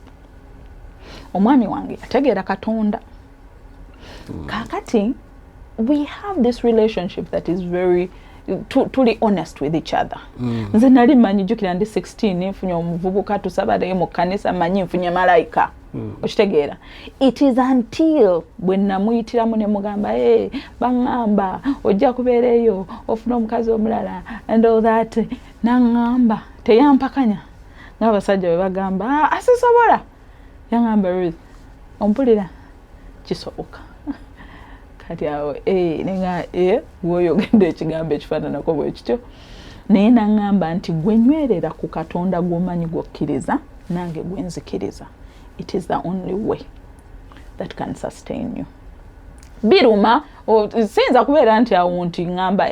Omwami wange ategeera Katonda. Kakati, we have this relationship that is very, tuli honest with each other. Nze nali manyi jukira ndi 16 nfunye omuvubuka tusabale mu kanisa manyi nfunye malaika. Okitegeera. It is until bwe namuyitiramu ne mugamba bangamba ojja kubeereyo ofuna omukazi omulala and all that nangamba teyampakanya ng'abasajja bwe bagamba asisobola yangamba Ruth ompulira kisoboka kati awo nenga woyogenda ekigambo ekifaananako bwe kityo naye nangamba nti gwe nywerera ku Katonda gw'omanyi gw'okkiriza nange gwe nzikiriza. It is the only way that can sustain you. Biruma sinza kubeera nti awo nti ngamba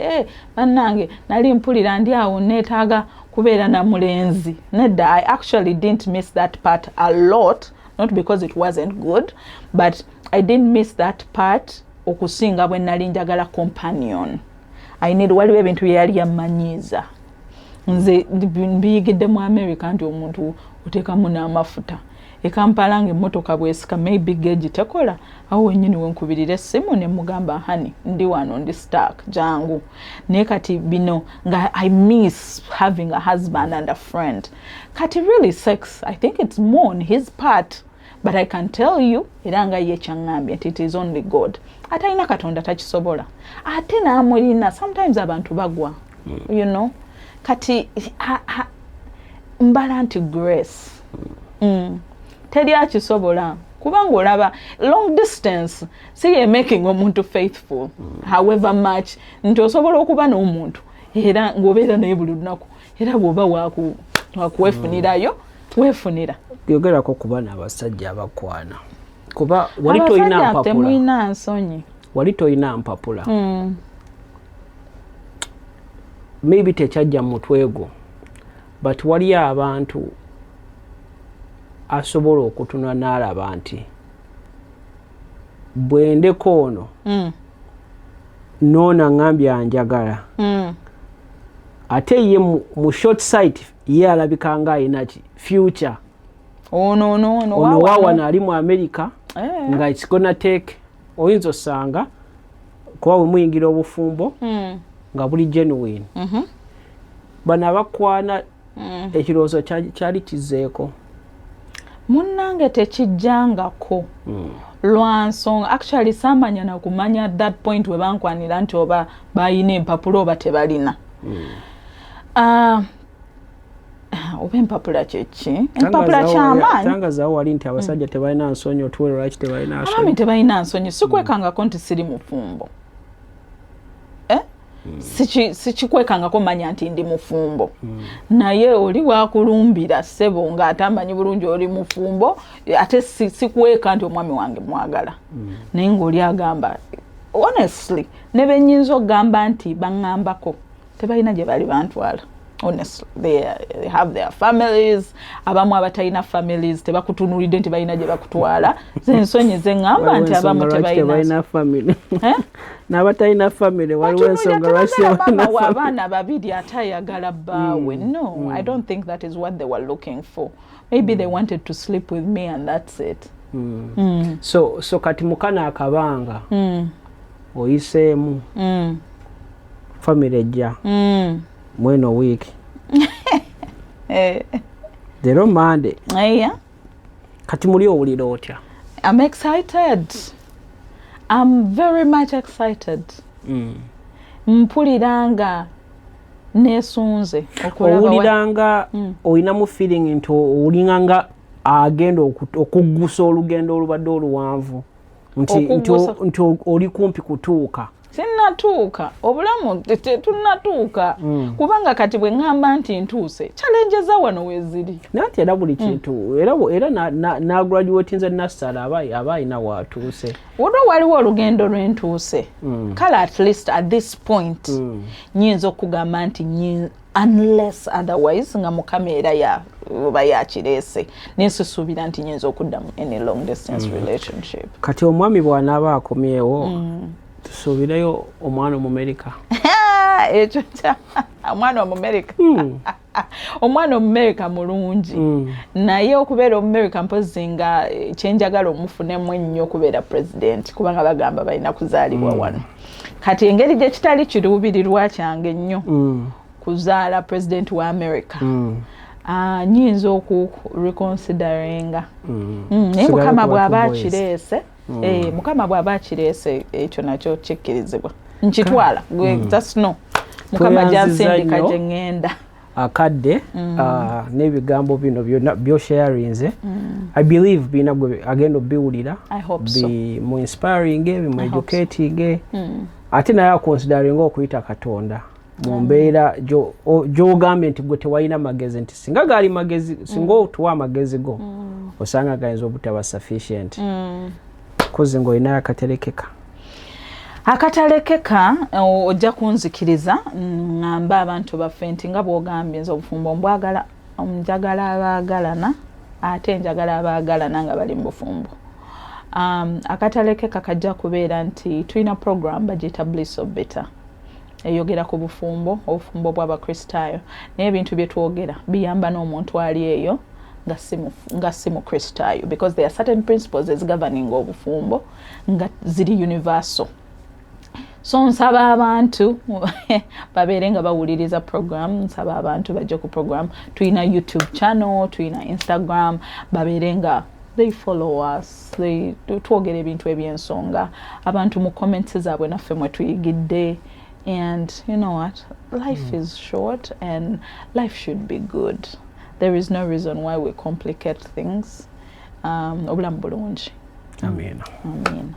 bannange nali mpulira ndi awo neetaaga kubeera na mulenzi. Nedda, I actually didn't miss that part a lot, not because it wasn't good, but I didn't miss that part okusinga bwe nali njagala companion. I need waliwo ebintu bye yali yammanyiiza. Nze mbiyigidde mu America nti omuntu oteekamu n'amafuta. Ekampala ng'emmotoka bwesika maybe gauge tekola awo wennyini wenkubirira essimu ne mugamba hani ndi wano ndi stark jangu naye kati bino nga I miss having a husband and a friend. Kati really sex I think it's more on his part, but I can tell you era nga ye kyangambye nti it is only God. Atalina Katonda takisobola ate n'amulina sometimes abantu bagwa you know kati mbala nti grace teri akisobola kubanga olaba long distance siye making omuntu faithful however much nti osobola okuba n'omuntu era ng'obeera naye buli lunaku era bw'oba wakuwefunirayo weefunira yogerako kuba n'abasajja abakwana kuba wali toyina mpapula temulina nsonyi wali toyina mpapula maybe tekyajja mu mutwe gwo but wali abantu asobola okutunula n'alaba nti bwendeko ono noona ngambye anjagala ate ye mu short sight ye alabika nga ayina ki future ono wawana ali mu America nga it's gonna take oyinza osanga kuba bwe muyingira obufumbo nga buli genuine bano abakwana ekirowoozo kyali kizeeko munnange tekijjangako lwansonga actually samanya na kumanya at that point we bankwanira nti oba bayina empapula oba tebalina oba empapula kyeki empapula kyamaanyi tangazawo wali nti abasajja tebalina nsonyi otuwere lwaki tebalina nsonyi abami tebalina nsonyi sikwekangako nti siri mufumbo sikikwekangako manya nti ndi mufumbo naye oli wakulumbira ssebo ng'atamanyi bulungi oli mufumbo ate sikweka nti omwami wange mwagala naye ng'oli agamba honestly ne benyinza okugamba nti baŋŋambako tebalina gye bali bantwala honestly they have their families abamu abatalina families tebakutunuulidde nti balina gye bakutwala zensonyi zeŋŋamba nti abamu tebalina family n'abatalina family waliwo ensonga lwaki abaana babiri ate ayagala bbaawe no I don't think that is what they were looking for. Maybe they wanted to sleep with me and that's it. So kati mukana akabanga oyiseemu family ejja mweno week Zero Monday kati muli owulira otya? I'm excited. I'm very much excited. Mpuliranga nesunze owuliranga olinamu feeling nti owulinganga agenda okuggusa olugendo olubadde oluwanvu nti oli kumpi kutuuka? Sinnatuuka obulamu tetunatuuka kubanga kati bwe ŋŋamba nti ntuuse challenge za wano weziri nati era buli kintu era na graduate nze nasala aba ina watuuse wano waliwo olugendo lw'entuuse kale at least at this point nyinza okugamba nti unless otherwise nga mukama era oba yakireese nensusuubira nti nyinza okudda mu any long distance relationship. Kati omwami bw'anaaba akomyewo tusuubireyo omwana mu America. ekyo omwana Omumerika omwana Omumerika mulungi naye okubeera Omumerika mpozi nga kyenjagala omufunemu ennyo okubeera president kubanga bagamba balina kuzaalibwa wano kati engeri gye kitali kiruubirirwa kyange nnyo kuzaala president wa America nyinza okureconsideringa naye Mukama bw'aba akireese Mukama bw'aba akireese ekyo nakyo kikkirizibwa nkitwala just no Mukama gyansindika gye ŋŋenda akadde n'ebigambo bino byonna byosharinze I believe bina gwe agenda obiwulira mu inspiring bimu educating ate naye akonsideringa okuyita Katonda mu mbeera gy'ogambye nti gwe tewalina magezi nti singa gaali magezi singa otuwa amagezi go osanga gayinza obutaba sufficient kozi ng'olinayo akatalekeka ojja kunzikiriza ngamba abantu baffe nti nga bw'ogambye nze obufumbo mbwagala njagala abaagalana ate njagala abaagalana nga bali mu bufumbo akatalekeka kajja kubeera nti tulina program bagiyita Bliss of Better eyogera ku obufumbo bw'abakristaayo naye ebintu bye twogera biyamba n'omuntu ali eyo nga si mukristaayo because there are certain principles ezigoverning obufumbo nga ziri universal. So nsaba abantu babeere nga bawuliriza program, nsaba abantu bajje ku program. Tuyina YouTube channel, tuyina Instagram, babeere nga they follow us, twogera ebintu eby'ensonga, abantu mu comments zaabwe naffe mwe tuyigidde. And you know what? Life is short and life should be good. There is no reason why we complicate things. Obulamu bulungi. Amen. Amen.